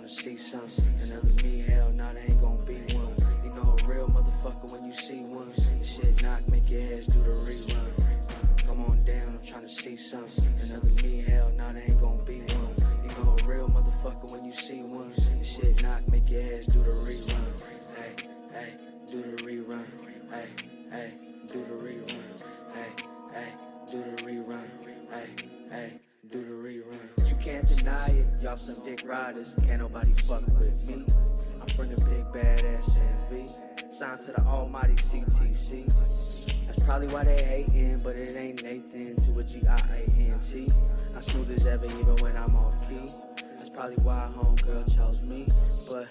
tryna see something. Another me, hell, nah, there ain't gon' be one. You know a real motherfucker when you see one. This shit knock, make your ass do the rerun. Come on down, I'm tryna see something. Another me, hell, nah, there ain't gon' be one. You know a real motherfucker when you see one. This shit knock, make your ass do the rerun. Hey, hey, do the rerun. Hey, hey, do the rerun. Hey, hey, do the rerun. Hey, hey, do the rerun. You can't deny it, y'all some dick riders. Can't nobody fuck with me. I'm from the big badass NV. Signed to the almighty CTC. That's probably why they hating, but it ain't Nathan to a G-I-A-N-T. I'm smooth as ever even when I'm off key. That's probably why homegirl chose me. But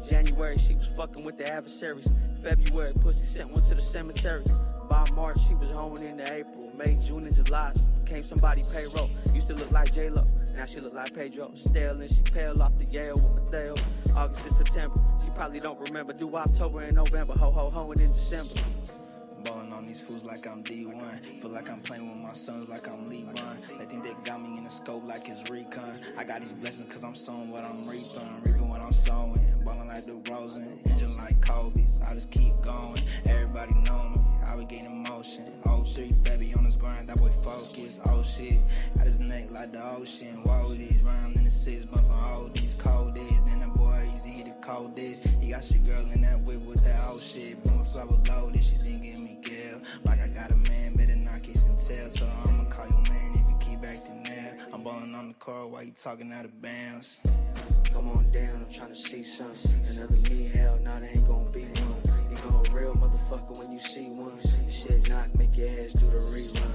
January she was fucking with the adversaries. February pussy sent one to the cemetery. By March she was honing into April. May, June, and July she became somebody payroll. Used to look like J-Lo, now she look like Pedro. Stale and she pale off the Yale with Mateo. August and September, she probably don't remember. Do October and November, ho-ho-hoing in December. Ballin' on these fools like I'm D1. Feel like I'm playing with my sons like I'm LeBron. They think they got me in the scope like it's recon. I got these blessings cause I'm sowing what I'm reaping. Reaping what I'm sowing. Ballin' like the Rosen, engine like Kobe's. I just keep going, everybody know me. I be gaining motion. 03, baby on this grind, that boy focus. Oh shit, got his neck like the ocean. Whoa, these rhymes in the six, bumping all these cold days. Then that boy easy the cold days. He got your girl in that whip with that old shit. Boom, flower loaded, she singing me girl. Like I got a man, better not kiss and tell. So I'ma call your man if you keep acting there. I'm ballin' on the court while you talking out of bounds. Come on down, I'm tryna see something. Another me, hell, nah, there ain't gon' be one. You know a real motherfucker when you see one. This shit knock, make your ass do the rerun.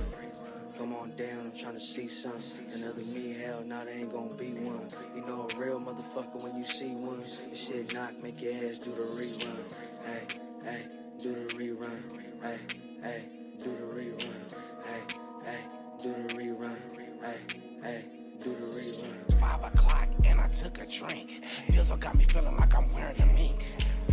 Come on down, I'm tryna see something. Another me, hell, nah, there ain't gon' be one. You know a real motherfucker when you see one. This shit knock, make your ass do the rerun. Hey, hey, do the rerun. Hey, hey, do the rerun. Hey, hey, do the rerun. Hey, hey, do the rerun. 5 o'clock and I took a drink. Dizzle got me feeling like I'm wearing a mink.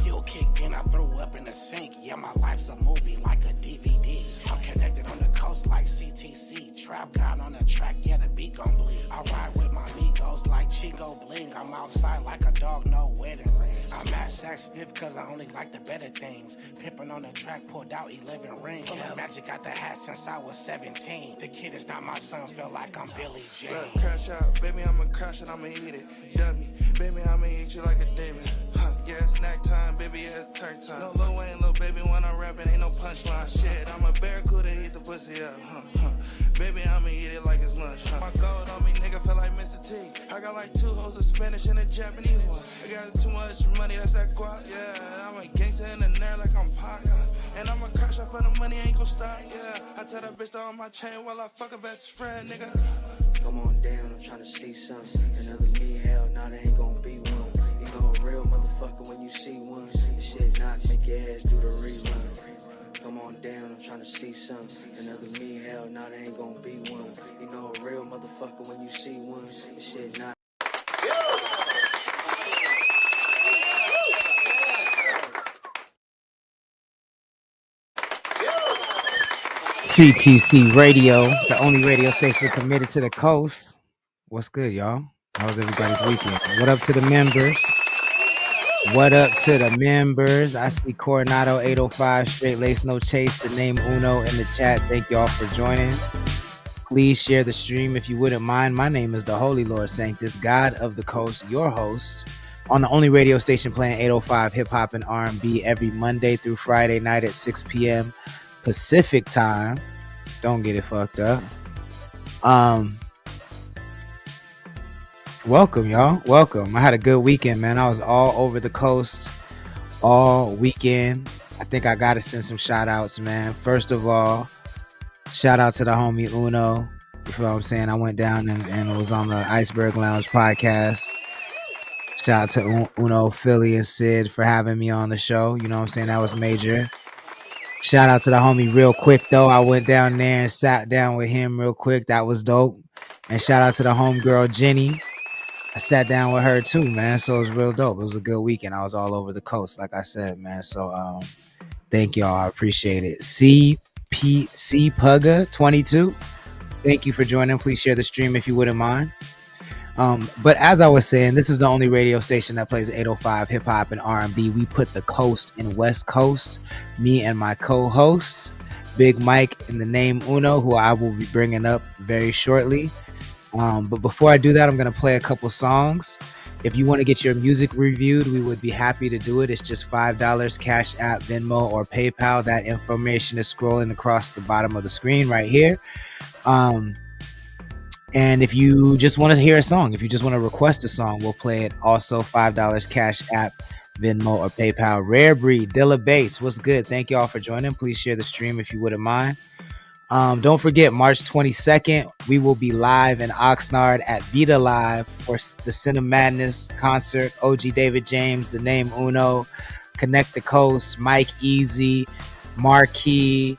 Fuel kicked in, I threw up in the sink. Yeah, my life's a movie like a DVD. I'm connected on the coast like CTC. Trap God on the track, yeah, the beat gon' bleed. I ride with my amigos like Chico Bling. I'm outside like a dog, no wedding ring. I'm at Saks Fifth cause I only like the better things. Pimpin' on the track, pulled out 11 rings. Yeah, Magic got the hat since I was 17. The kid is not my son, feel like I'm Billy Jean. Look, crash out, baby, I'ma crash and I'ma eat it. Dummy, baby, I'ma eat you like a demon. Huh, yeah, it's snack time, baby, yeah, it's turn time. No Lil Wayne, little baby, when I'm rapping, ain't no punchline. Shit, I'm a barracuda, eat the pussy up. Baby, I'ma eat it like it's lunch. My gold on me, nigga, feel like Mr. T. I got like 2 hoes of Spanish and a Japanese one. I got too much money, that's that guap. Yeah, I'm a gangster in the nerd like I'm Pac. And I'ma crash out for the money, ain't gon' stop. Yeah, I tell that bitch to on my chain while I fuck her best friend, nigga. Come on down, I'm tryna see something. Another me, hell, nah, there ain't gon' be one. You know a real motherfucker when you see one. This shit knock, make your ass do the rerun. Come on down, I'm tryna see something. Another me, hell, nah, there ain't gon' be one. You know a real motherfucker when you see one. This shit knock. TTC Radio, the only radio station committed to the coast. What's good, y'all? How's everybody's weekend? What up to the members? What up to the members? I see Coronado 805, Straight Lace No Chase, the name Uno in the chat. Thank y'all for joining. Please share the stream if you wouldn't mind. My name is the Holy Lord Sanctus, God of the Coast, your host, on the only radio station playing 805 hip hop and R&B every Monday through Friday night at 6 p.m. Pacific time. Don't get it fucked up. Welcome, y'all. Welcome. I had a good weekend, man. I was all over the coast all weekend. I think I gotta send some shout outs, man. First of all, shout out to the homie Uno. You feel what I'm saying? I went down and was on the Iceberg Lounge podcast. Shout out to Uno, Philly, and Sid for having me on the show. You know what I'm saying? That was major. Shout out to the homie Real Quick, though. I went down there and sat down with him real quick. That was dope. And shout out to the homegirl Jenny. I sat down with her too, man. So it was real dope. It was a good weekend. I was all over the coast, like I said, man. So thank y'all. I appreciate it. C Pugga 22. Thank you for joining. Please share the stream if you wouldn't mind. But as I was saying, this is the only radio station that plays 805 hip hop and R&B. We put the coast in West Coast. Me and my co-host, Big Mike in the name Uno, who I will be bringing up very shortly. But before I do that, I'm going to play a couple songs. If you want to get your music reviewed, we would be happy to do it. It's just $5, Cash App, Venmo, or PayPal. That information is scrolling across the bottom of the screen right here. And if you just want to hear a song, if you just want to request a song, we'll play it. Also, $5, Cash App, Venmo, or PayPal. Rare Breed, Dilla Bass, what's good? Thank you all for joining. Please share the stream if you wouldn't mind. Don't forget, March 22nd, we will be live in Oxnard at Vita Live for the Cinema Madness concert. OG David James, the name Uno, Connect the Coast, Mike Easy, Marquee,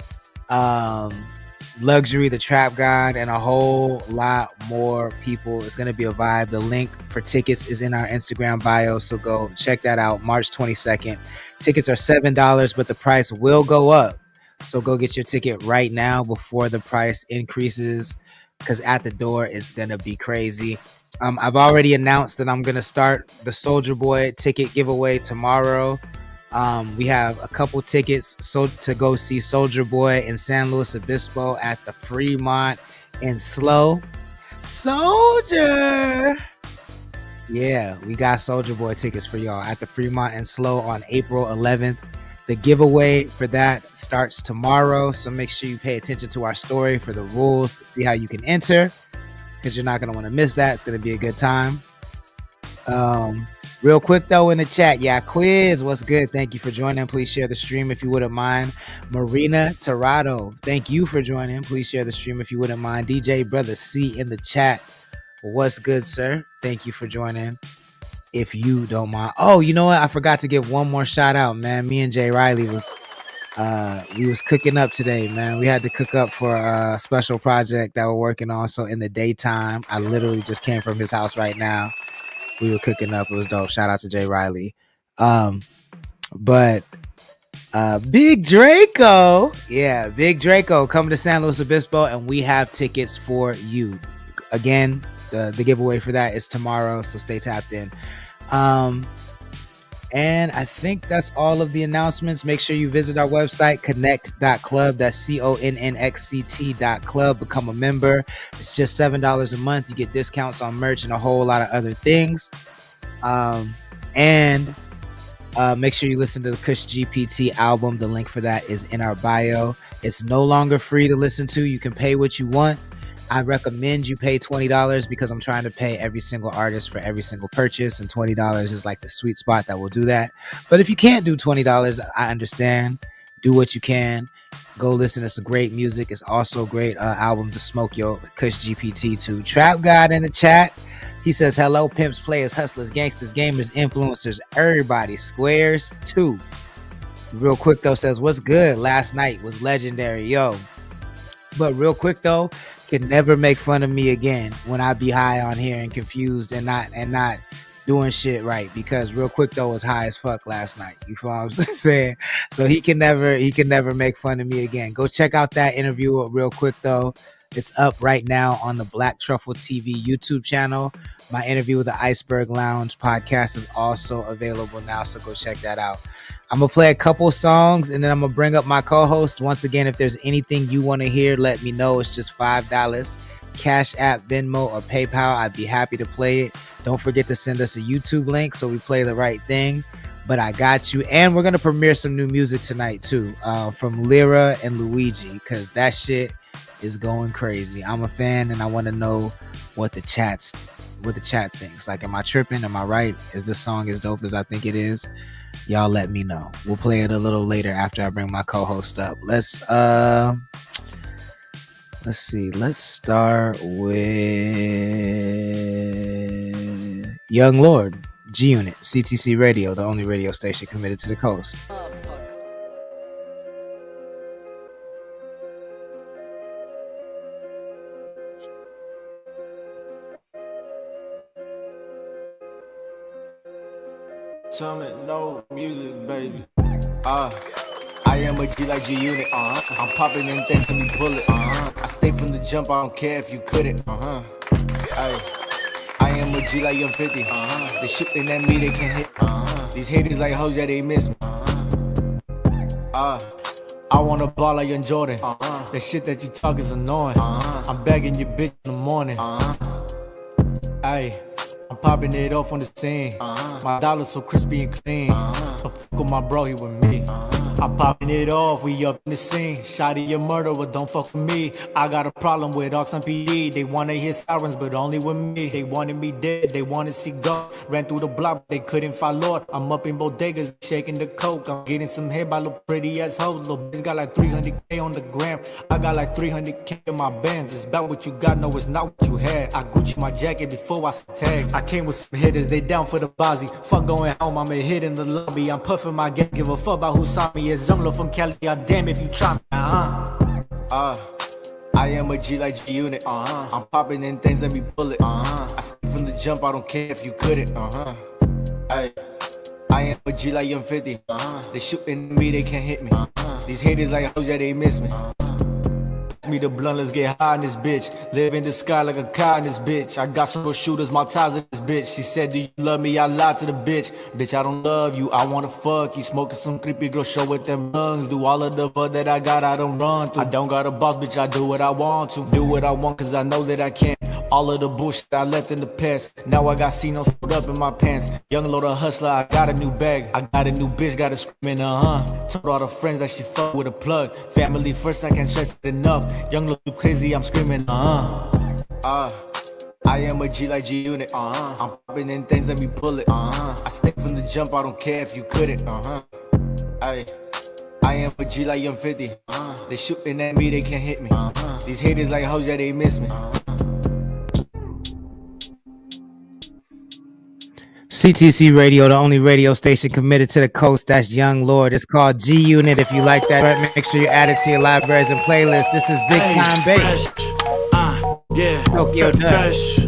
Luxury, the Trap God, and a whole lot more people. It's going to be a vibe. The link for tickets is in our Instagram bio, so go check that out. March 22nd. Tickets are $7, but the price will go up. So go get your ticket right now before the price increases, because at the door it's going to be crazy. I've already announced that I'm going to start the Soulja Boy ticket giveaway tomorrow. We have a couple tickets to go see Soulja Boy in San Luis Obispo at the Fremont in Slow. Soldier! Yeah, we got Soulja Boy tickets for y'all at the Fremont and Slow on April 11th. The giveaway for that starts tomorrow, so make sure you pay attention to our story for the rules to see how you can enter, because you're not going to want to miss that. It's going to be a good time. Real quick though, in the chat, yeah, quiz, what's good? Thank you for joining. Please share the stream if you wouldn't mind. Marina Torado, thank you for joining. Please share the stream if you wouldn't mind. DJ Brother C in the chat, what's good, sir? Thank you for joining. If you don't mind. Oh, you know what? I forgot to give one more shout out, man. Me and Jay Riley was cooking up today, man. We had to cook up for a special project that we're working on. So in the daytime, I literally just came from his house right now. We were cooking up. It was dope. Shout out to Jay Riley. But Big Draco. Yeah, Big Draco coming to San Luis Obispo, and we have tickets for you. Again, the giveaway for that is tomorrow, so stay tapped in. And I think that's all of the announcements. Make sure you visit our website, connect.club. That's CONNECT.club. Become a member. It's just $7 a month. You get discounts on merch and a whole lot of other things. And make sure you listen to the Kush GPT album. The link for that is in our bio. It's no longer free to listen to. You can pay what you want. I recommend you pay $20 because I'm trying to pay every single artist for every single purchase, and $20 is like the sweet spot that will do that. But if you can't do $20, I understand. Do what you can. Go listen to some great music. It's also a great album to smoke your Kush GPT to. Trap God in the chat. He says, hello, pimps, players, hustlers, gangsters, gamers, influencers, everybody. Squares 2. Real quick though, says, what's good? Last night was legendary, yo. But real quick though, can never make fun of me again when I be high on here and confused and not doing shit right, because real quick though was high as fuck last night. You feel what I'm saying? So he can never make fun of me again. Go check out that interview real quick though. It's up right now on the Black Truffle TV YouTube channel. My interview with the Iceberg Lounge podcast is also available now, so go check that out. I'm going to play a couple songs, and then I'm going to bring up my co-host. Once again, if there's anything you want to hear, let me know. It's just $5. Cash App, Venmo, or PayPal. I'd be happy to play it. Don't forget to send us a YouTube link so we play the right thing. But I got you. And we're going to premiere some new music tonight, too, from Lyra and Luigi, because that shit is going crazy. I'm a fan, and I want to know what the chat thinks. Like, am I tripping? Am I right? Is this song as dope as I think it is? Y'all let me know. We'll play it a little later after I bring my co-host up. Let's see. Let's start with Young Lord, G Unit, CTC Radio, the only radio station committed to the coast. Tell me no music, baby. I am a G like G Unit. I'm popping in things to me bullet. I stay from the jump. I don't care if you couldn't. I am a G like I'm 50. They shooting at me, they can't hit. These haters like hoes, yeah, they miss me. I wanna ball like young Jordan. That shit that you talk is annoying. I'm begging your bitch in the morning. Ayy, I'm popping it off on the scene. My dollar so crispy and clean. Don't fuck with my bro, he with me. I'm popping it off, we up in the scene. Shotty your murderer, don't fuck with me. I got a problem with Oxon PD. They wanna hear sirens, but only with me. They wanted me dead, they wanted to see God. Ran through the block, they couldn't find Lord. I'm up in bodegas, shaking the coke. I'm getting some hair by little pretty ass hoes. Little bitch got like 300K on the gram. I got like 300K in my bands. It's about what you got, no, it's not what you had. I Gucci my jacket before I some tags. I came with some hitters, they down for the bozzy. Fuck going home, I'm a hit in the lobby. I'm puffing my game, give a fuck about who saw me. It's Young Lil from Cali, goddamn if you try me. I am a G like G Unit. I'm popping in things, let me pull it. I stay from the jump, I don't care if you couldn't. I am a G like I'm 50. They shooting me, they can't hit me. These haters like hoes, yeah, they miss me. Me the blunt, let's get high in this bitch. Live in the sky like a cow in this bitch. I got some real shooters, my ties in this bitch. She said, do you love me? I lied to the bitch. Bitch, I don't love you, I wanna fuck you. Smoking some creepy girl, show with them lungs. Do all of the fuck that I got, I don't run through. I don't got a boss, bitch, I do what I want to. Do what I want, cause I know that I can. All of the bullshit I left in the past. Now I got C-No screwed up in my pants. Young Lil hustler, I got a new bag. I got a new bitch, got a screaming, Told all the friends that she fuck with a plug. Family first, I can't stress it enough. Young Lil too crazy, I'm screaming, I am a G like G Unit. I'm popping in things, let me pull it. I stay from the jump, I don't care if you couldn't. I am a G like I'm 50. They shooting at me, they can't hit me. These haters like hoes, yeah, they miss me. CTC Radio, the only radio station committed to the coast. That's Young Lord. It's called G Unit. If you like that, make sure you add it to your libraries and playlists. This is Big Time Bass. Yeah, Tokyo Dutch.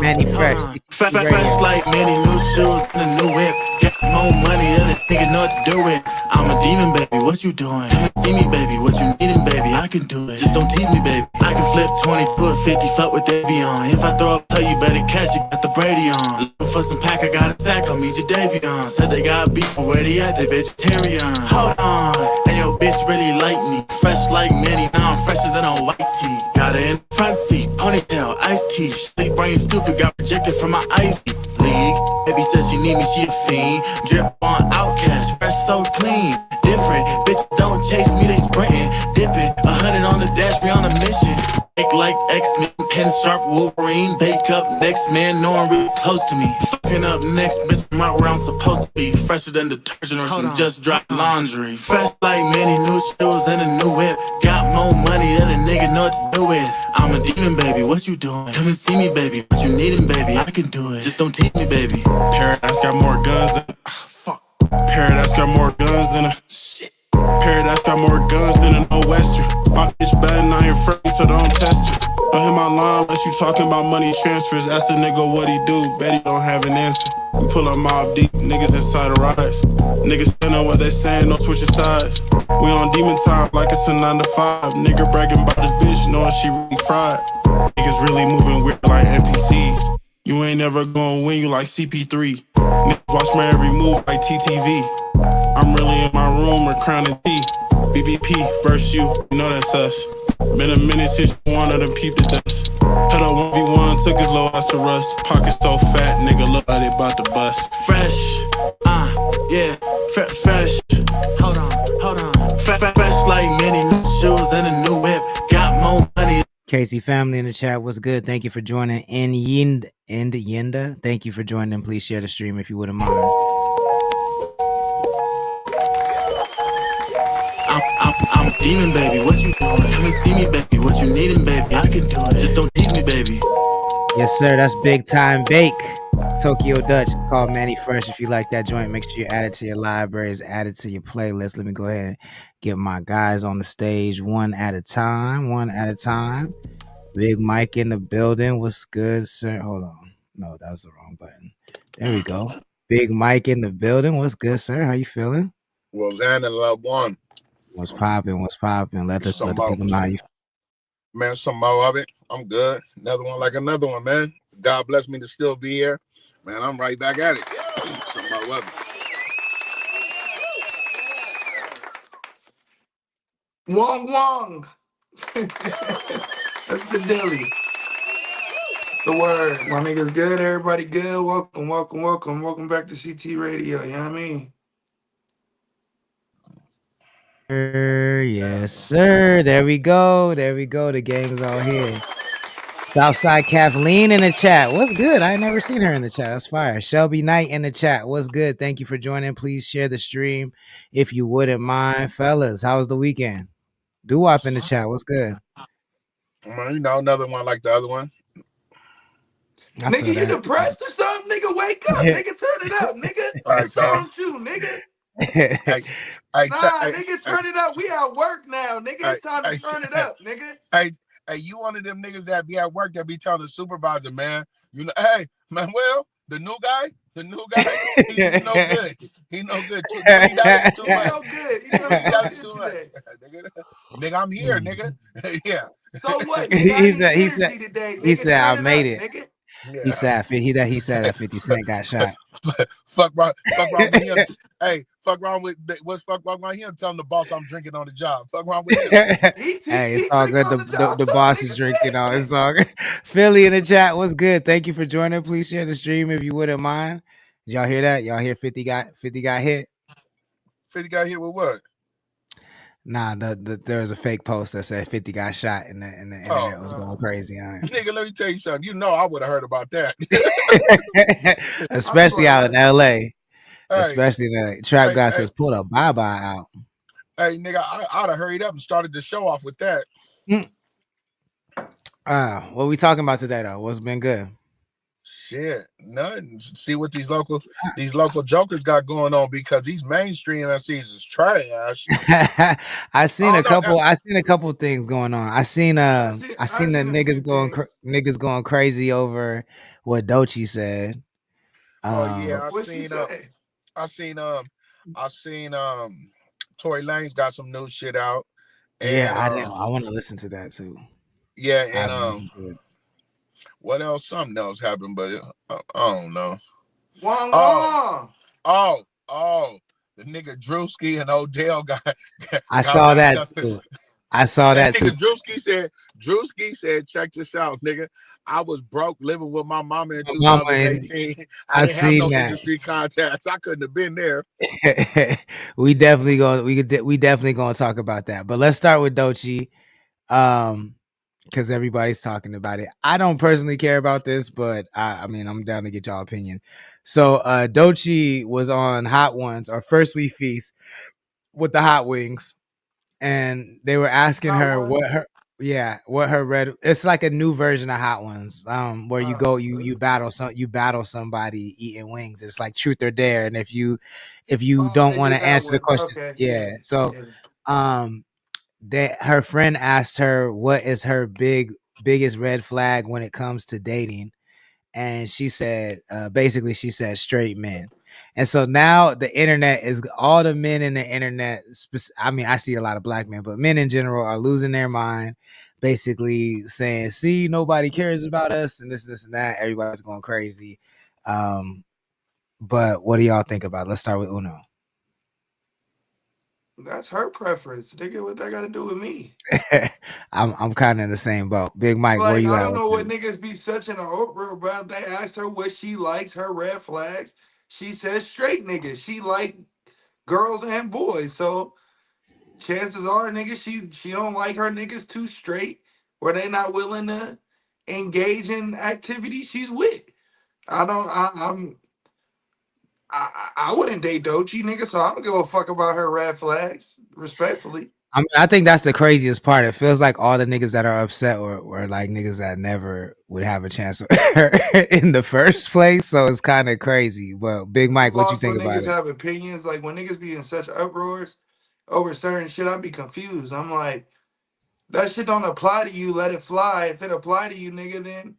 Manny Fresh. Fresh like many new shoes and a new whip. Get more money, other nigga know what to do with. I'm a demon, baby, what you doing? See me, baby, what you needin', baby? I can do it, just don't tease me, baby. I can flip 20 to a 50, fuck with that be on. If I throw a play, you better catch it, got the Brady on. Looking for some pack, I got a sack, I'll meet your Davion. Said they got beef, but where they at? They vegetarian. Hold on, and your bitch really like me. Fresh like Manny, now I'm fresher than a white tee. Got her in the front seat, ponytail, iced tea. She brain stupid, got rejected from my Ivy League. Baby says she need me, she a fiend. Drip on Outcast, fresh so clean. Different, bitch don't chase me, they sprinting. Dipping, 100 on the dash, we on a mission. Make like X-Men, pen sharp Wolverine. Bake up next man, no one really close to me. Fucking up next, bitch, I'm right where I'm supposed to be. Fresher than detergent or some just dry laundry. Fresh like many new shoes and a new whip. Got more money than a nigga know what to do with. I'm a demon, baby, what you doing? Come and see me, baby, what you needin', baby? I can do it, just don't tease me, baby. Paradise got more guns than Paradise got more guns than a Paradise got more guns than a no Western. My bitch bad and I ain't friendly, so don't test her. Don't hit my line unless you talking about money transfers. Ask a nigga what he do, bet he don't have an answer. We pull up mob deep, niggas inside the rides. Niggas stand on what they saying, don't switch your sides. We on demon time like it's a 9 to 5. Nigga bragging about his bitch, knowing she really fried. Niggas really moving weird like NPCs. You ain't never gonna win, you like CP3. Niggas watch my every move like TTV. I'm really in my room or crowning T. BBP versus you know that's us. Been a minute since you wanted to peep the dust. Had a 1v1, took his low ass to rust. Pocket so fat, nigga look like they bout to bust. Fresh, yeah, fresh. Hold on. Fresh like many new shoes and a new whip. Got more money. Casey family in the chat, what's good? Thank you for joining. Yenda, thank you for joining. Please share the stream if you wouldn't mind. I'm a demon, baby, what you doing? Come and see me, baby, what you needin', baby? I can do it, just don't tease me, baby. Yes, sir, that's Big Time Bake. Tokyo Dutch. It's called Manny Fresh. If you like that joint, make sure you add it to your libraries, add it to your playlist. Let me go ahead and get my guys on the stage one at a time. Big Mike in the building. What's good, sir? Hold on. No, that was the wrong button. There we go. Big Mike in the building. What's good, sir? How you feeling? Rosanna Love One. What's popping? Let the people know how you. Man, some more of it. I'm good. Another one like another one, man. God bless me to still be here. Man, I'm right back at it. Something about weather. Wong Wong. That's the dilly. That's the word. My niggas good. Everybody good. Welcome, welcome, welcome. Welcome back to CT Radio. You know what I mean? Yes, sir. There we go. There we go. The gang's all here. Southside Kathleen in the chat. What's good? I ain't never seen her in the chat. That's fire. Shelby Knight in the chat. What's good? Thank you for joining. Please share the stream if you wouldn't mind. Fellas, how was the weekend? Doo-wop in the chat. What's good? You know, another one like the other one. I Nigga, feel you that. depressed or something? Nigga, wake up. Nigga, turn it up, nigga. What's wrong with you, nigga? Nigga, turn it up. We at work now, nigga. It's time to turn it up, nigga. Hey, you one of them niggas that be at work that be telling the supervisor, man, you know, hey, Manuel, the new guy, he no good. He no good. $20 too much. He no good. He $20 too much. Nigga, I'm here, nigga. Yeah. So what, nigga? I need energy today, nigga. He said, I made it. Nigga. Yeah. He said that 50 Cent got shot. Fuck wrong with him. Hey, fuck wrong with him telling the boss I'm drinking on the job. Fuck wrong with him. Hey, it's all good. The boss is drinking on. It's all good. Philly in the chat. What's good? Thank you for joining. Please share the stream if you wouldn't mind. Did y'all hear that? Y'all hear 50 got hit? 50 got hit with what? Nah, there was a fake post that said 50 got shot, and the internet was going crazy on it. Nigga, let me tell you something. You know I would have heard about that. Especially out in LA. Especially the Trap God says pull a bye-bye out. Hey, nigga, I'd have hurried up and started the show off with that. What we talking about today, though? What's been good? Shit, nothing. See what these local jokers got going on, because these mainstream MCs is trash. I seen a couple things going on. I seen the niggas going crazy over what Doechii said. I seen Tory Lanez got some new shit out. And, I want to listen to that too. Yeah, and what else? Something else happened, but I don't know. Oh, the nigga Drewski and Odell got I saw that too. Drewski said, check this out, nigga. I was broke living with my mama in 2018. I didn't have no industry contacts. I couldn't have been there. we definitely gonna talk about that. But let's start with Doechii. Because everybody's talking about it. I don't personally care about this, but I mean, I'm down to get y'all opinion. So Doechii was on Hot Ones, or First We Feast, with the Hot Wings, and they were asking her what her red. It's like a new version of Hot Ones, where you go, you battle somebody eating wings. It's like truth or dare, and if you don't want to answer the question, So that her friend asked her what is her biggest red flag when it comes to dating, and she said basically she said straight men. And so now the internet is all the men in the internet. I mean, I see a lot of black men, but men in general are losing their mind, basically saying, see, nobody cares about us and this and that. Everybody's going crazy. But what do y'all think about it? Let's start with Uno. That's her preference, nigga. What that got to do with me? I'm kind of in the same boat. Big Mike, where you at? I don't know what niggas be such an uproar about. They asked her what she likes, her red flags. She says straight niggas. She like girls and boys. So chances are, nigga, she don't like her niggas too straight, where they not willing to engage in activity she's with. I wouldn't date Doechii, nigga, so I don't give a fuck about her red flags, respectfully. I mean, I think that's the craziest part. It feels like all the niggas that are upset were like niggas that never would have a chance with her in the first place. So it's kind of crazy. But Big Mike, what you think about it? Niggas have opinions. Like when niggas be in such uproars over certain shit, I'd be confused. I'm like, that shit don't apply to you. Let it fly. If it apply to you, nigga, then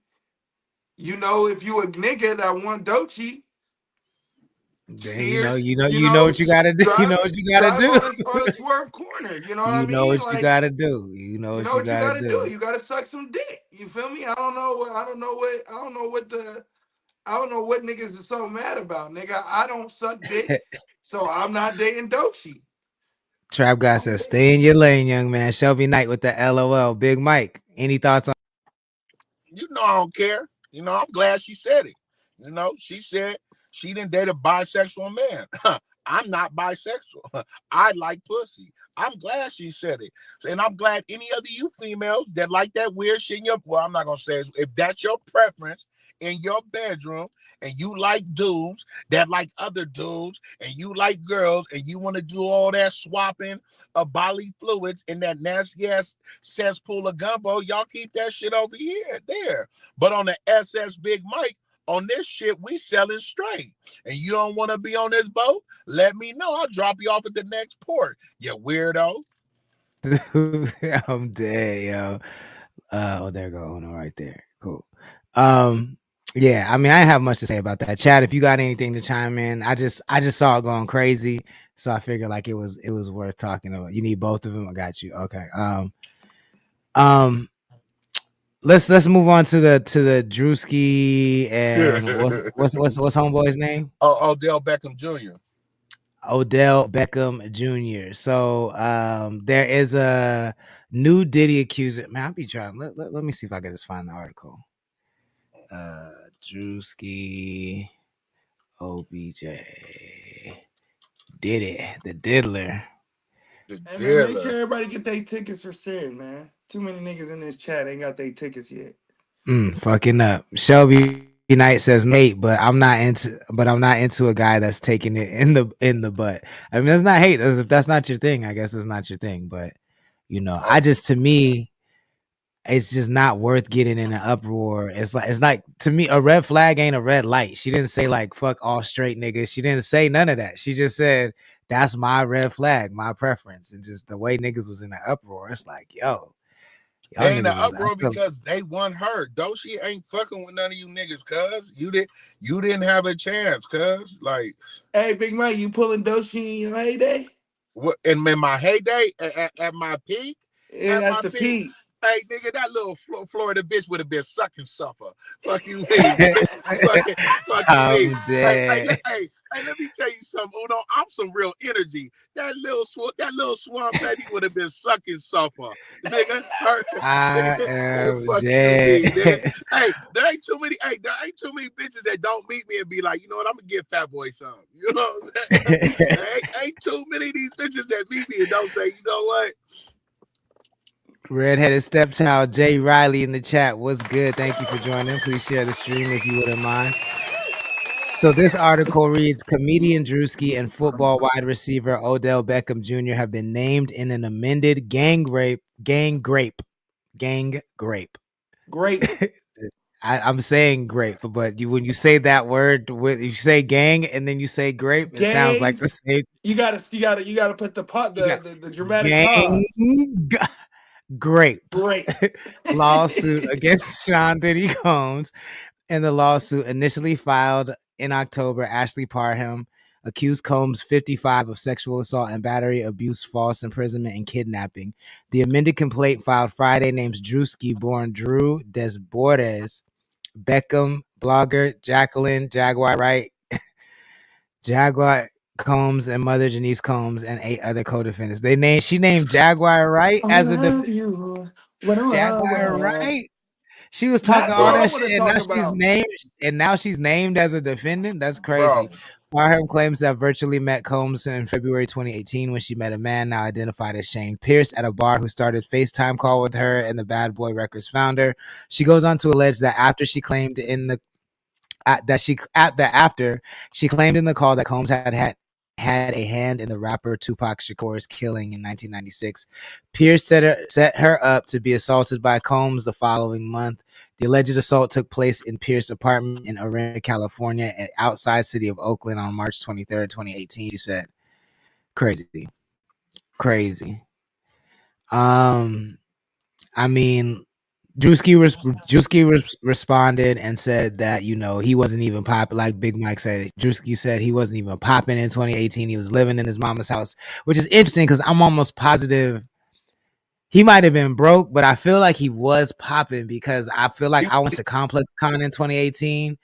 you know if you a nigga that want Doechii, Then Cheers. you know what you gotta do. You know Drive what you gotta drive do. on a swerve corner. You know what I You know mean? what you Like, gotta do. You know you what know you what you gotta gotta do. do. You gotta suck some dick. You feel me? I don't know what niggas is so mad about, nigga. I don't suck dick, so I'm not dating Doshi. Trap guy says, "Stay in your lane, young man." Shelby Knight with the LOL. Big Mike. Any thoughts on? You know I don't care. You know, I'm glad she said it. You know, she said she didn't date a bisexual man. I'm not bisexual. I like pussy. I'm glad she said it. And I'm glad any of you females that like that weird shit in your, well, I'm not going to say it. If that's your preference in your bedroom and you like dudes that like other dudes and you like girls and you want to do all that swapping of bodily fluids in that nasty ass cesspool of gumbo, y'all keep that shit over here, there. But on the SS Big Mike, on this shit, we selling straight. And you don't want to be on this boat? Let me know. I'll drop you off at the next port, you weirdo. I'm dead, yo. Oh, there go Uno right there. Cool. Yeah, I mean, I didn't have much to say about that. Chad, if you got anything to chime in, I just saw it going crazy, so I figured like it was worth talking about. You need both of them. I got you. Okay. Um, let's move on to the Drewski and what's homeboy's name? Odell Beckham Jr. Odell Beckham Jr. So there is a new Diddy accuser. Man, I'll be trying. Let me see if I can just find the article. Drewski, OBJ, Diddy, the diddler. Hey man, make sure everybody get their tickets for Sid, man. Too many niggas in this chat ain't got their tickets yet. Fucking up. Shelby Knight says hate, but I'm not into a guy that's taking it in the butt. I mean, that's not hate. If that's not your thing, I guess it's not your thing. But to me, it's just not worth getting in an uproar. It's like to me, a red flag ain't a red light. She didn't say like fuck all straight niggas. She didn't say none of that. She just said that's my red flag, my preference, and just the way niggas was in an uproar. It's like, yo, y'all they in the niggas was uproar because they won her. Though she ain't fucking with none of you niggas, cuz you didn't have a chance, cuz like, hey, Big Mike, you pulling Doshi in your heyday? What in my heyday at my peak? Yeah, at the peak. Hey, nigga, that little Florida bitch would have been sucking suffer. Fuck you, me, nigga. fuck you, me. Hey, let me tell you something, Uno. I'm some real energy. That little swamp baby would have been sucking suffer, nigga. I am Fuck dead. you, me, nigga. Hey, there ain't too many bitches that don't meet me and be like, you know what, I'm gonna give Fat Boy some. You know what I'm saying? ain't too many of these bitches that meet me and don't say, you know what? Redheaded stepchild Jay Riley in the chat. What's good? Thank you for joining. Please share the stream if you wouldn't mind. So this article reads: comedian Drewski and football wide receiver Odell Beckham Jr. have been named in an amended gang grape. I'm saying grape, but when you say that word, you say gang and then you say grape, it sounds like the same. You gotta put the dramatic gang pause. Grape Great. lawsuit against Sean Diddy Combs. In the lawsuit initially filed in October, Ashley Parham accused Combs, 55, of sexual assault and battery, abuse, false imprisonment, and kidnapping. The amended complaint filed Friday names Drewski, born Drew Desbordes, Beckham, blogger Jacqueline Jaguar Wright, Jaguar Combs, and mother Janice Combs, and 8 other co-defendants. She named Jaguar Wright as a defendant. Jaguar Wright. She was talking That's all what I that want shit, to talk about. now she's named as a defendant. That's crazy. Parham claims to have virtually met Combs in February 2018 when she met a man now identified as Shane Pierce at a bar who started FaceTime call with her and the Bad Boy Records founder. She goes on to allege that after she claimed in the call that Combs had a hand in the rapper Tupac Shakur's killing in 1996. Pierce set her up to be assaulted by Combs the following month. The alleged assault took place in Pierce's apartment in Orinda, California, and outside city of Oakland on March 23rd, 2018. She said, crazy. I mean, Responded and said that he wasn't even popping. Like Big Mike said, Drewski said he wasn't even popping in 2018. He was living in his mama's house, which is interesting because I'm almost positive he might have been broke, but I feel like he was popping because I feel like He, I went to Complex Con in 2018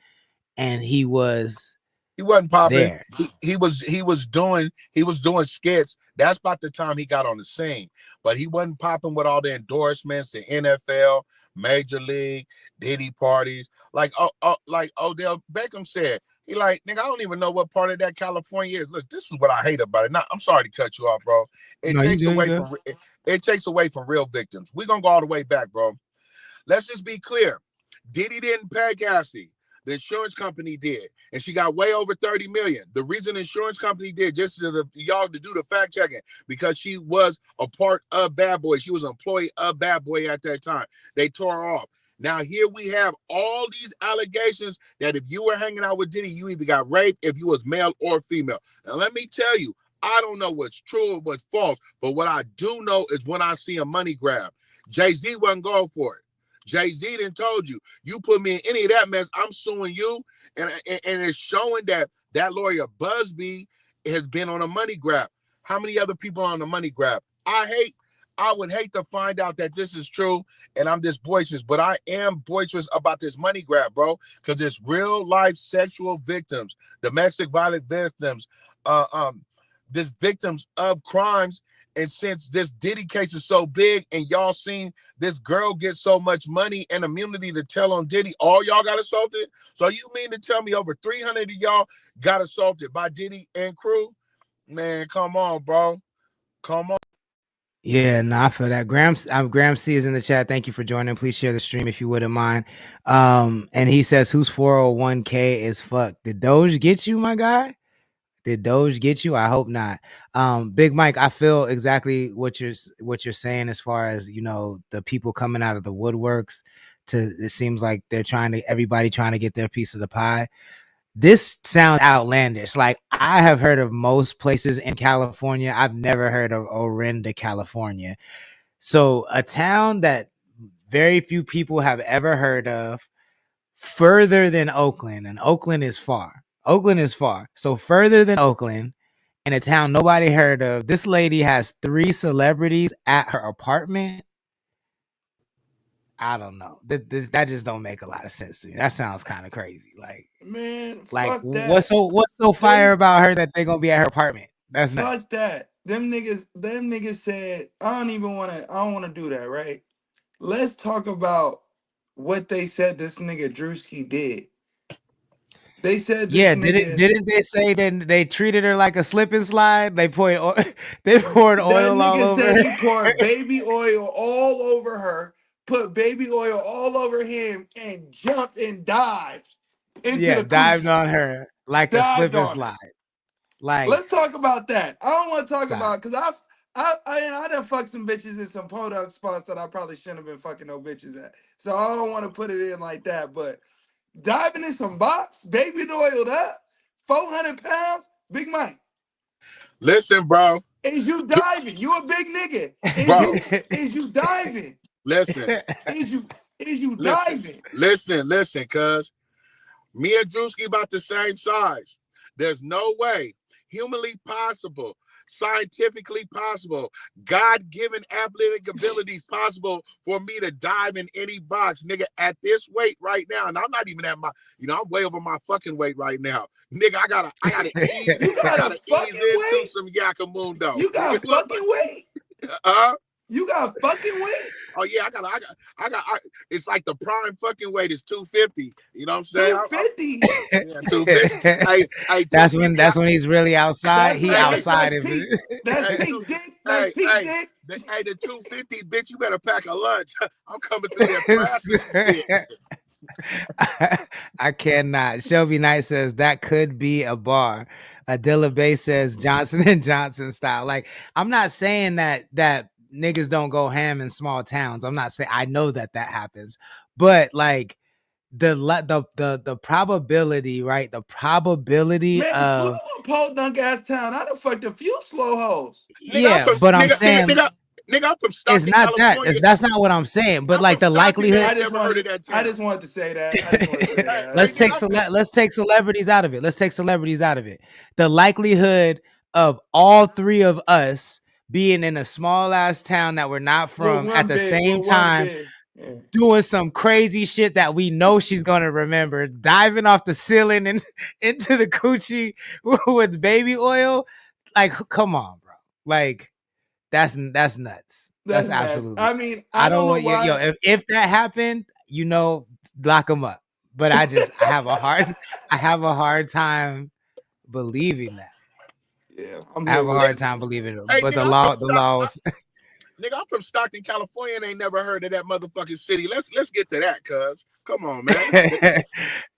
and he was he wasn't popping. there. He was doing skits. That's about the time he got on the scene. But he wasn't popping with all the endorsements, the NFL, Major League, Diddy parties. Like Odell Beckham said, he like, nigga, I don't even know what part of that California is. Look, this is what I hate about it. Now, I'm sorry to cut you off, bro. It No, you takes good, you away good. from it takes away from real victims. We're gonna go all the way back, bro. Let's just be clear. Diddy didn't pay Cassie. The insurance company did, and she got way over 30 million. The reason the insurance company did, just to y'all to do the fact checking, because she was a part of Bad Boy. She was an employee of Bad Boy at that time. They tore her off. Now here we have all these allegations that if you were hanging out with Diddy, you either got raped if you was male or female. Now let me tell you, I don't know what's true or what's false, but what I do know is when I see a money grab, Jay-Z wasn't going for it. Jay-Z done told you, you put me in any of that mess, I'm suing you. And it's showing that lawyer Busby has been on a money grab. How many other people are on a money grab? I would hate to find out that this is true and I'm this boisterous, but I am boisterous about this money grab, bro, because it's real life sexual victims, domestic violence victims, this victims of crimes. And since this Diddy case is so big and y'all seen this girl get so much money and immunity to tell on Diddy, all y'all got assaulted? So you mean to tell me over 300 of y'all got assaulted by Diddy and crew? Man, come on, bro. Come on. Yeah, no, I feel that. Graham C is in the chat. Thank you for joining. Please share the stream if you wouldn't mind. And he says, whose 401k is fucked? Did Doge get you, my guy? Did Doge get you? I hope not. Big Mike, I feel exactly what you're saying as far as the people coming out of the woodworks. It seems like everybody trying to get their piece of the pie. This sounds outlandish. Like I have heard of most places in California. I've never heard of Orinda, California. So a town that very few people have ever heard of, further than Oakland, and Oakland is far. So further than Oakland, in a town nobody heard of. This lady has 3 celebrities at her apartment. I don't know. That just don't make a lot of sense to me. That sounds kind of crazy. Man, Like fuck what's that. so fire about her that they gonna be at her apartment? That's nuts. Fuck that. Them niggas said, I don't wanna do that, right? Let's talk about what they said this nigga Drewski did. They said this Yeah, nigga, didn't they say that they treated her like a slip and slide? They poured that oil all nigga over said her. he poured baby oil all over her, put baby oil all over him, and jumped and dived into Yeah, the dived coochie. on her like a slip Dived and on her. slide. Like, Let's talk about that. I don't want to talk stop. about because I done fucked some bitches in some podunk spots that I probably shouldn't have been fucking no bitches at. So I don't want to put it in like that. But diving in some box, baby oiled up, 400 pounds, Big Mike. Listen, bro. Is you diving? You a big nigga. Bro, Is you diving? listen, Is you listen, diving? listen, cuz me and Drewski about the same size. There's no way humanly possible, scientifically possible, God-given athletic abilities possible for me to dive in any box, nigga, at this weight right now. And I'm not even at my, I'm way over my fucking weight right now. Nigga, I gotta ease, You I got a gotta ease fucking into weight? some Yakamundo. You Nigga, got fucking weight? uh, You got fucking weight? oh yeah, it's like the prime fucking weight is 250. You know what I'm saying? 250? Yeah, 250. Hey, that's 250. when he's really outside. That's He that's outside that's of peak. it. That's Hey, peak dick. That's hey, peak hey, dick. the 250, bitch, you better pack a lunch. I'm coming through there pressing. Shit. I cannot. Shelby Knight says that could be a bar. Adilla Bay says Johnson and Johnson style. Like, I'm not saying that niggas don't go ham in small towns. I'm not saying, I know that happens, but like the probability, right? The probability Man, slow of a podunk ass town. I done fucked a few slow hoes. Nigga, yeah, but I'm nigga, saying nigga. Nigga, I'm from It's Stockton, not that. California. That's not what I'm saying. But I'm like from the Stockton, man. likelihood. I never heard of that I town. just wanted to say that. I just want to say that. let's Hey, take nigga, let's take celebrities out of it. Let's take celebrities out of it. The likelihood of all three of us being in a small ass town that we're not from at the same time doing some crazy shit that we know she's gonna remember, diving off the ceiling and into the coochie with baby oil. Like, come on, bro. Like, that's nuts. That's That's mess. absolutely. I mean, I don't know want why. yo. If that happened, lock them up. But I have a hard time believing that. Yeah, I have a hard time believing it. Hey, But nigga, the law. Nigga, I'm from Stockton, California, and ain't never heard of that motherfucking city. Let's get to that, cuz. Come on, man.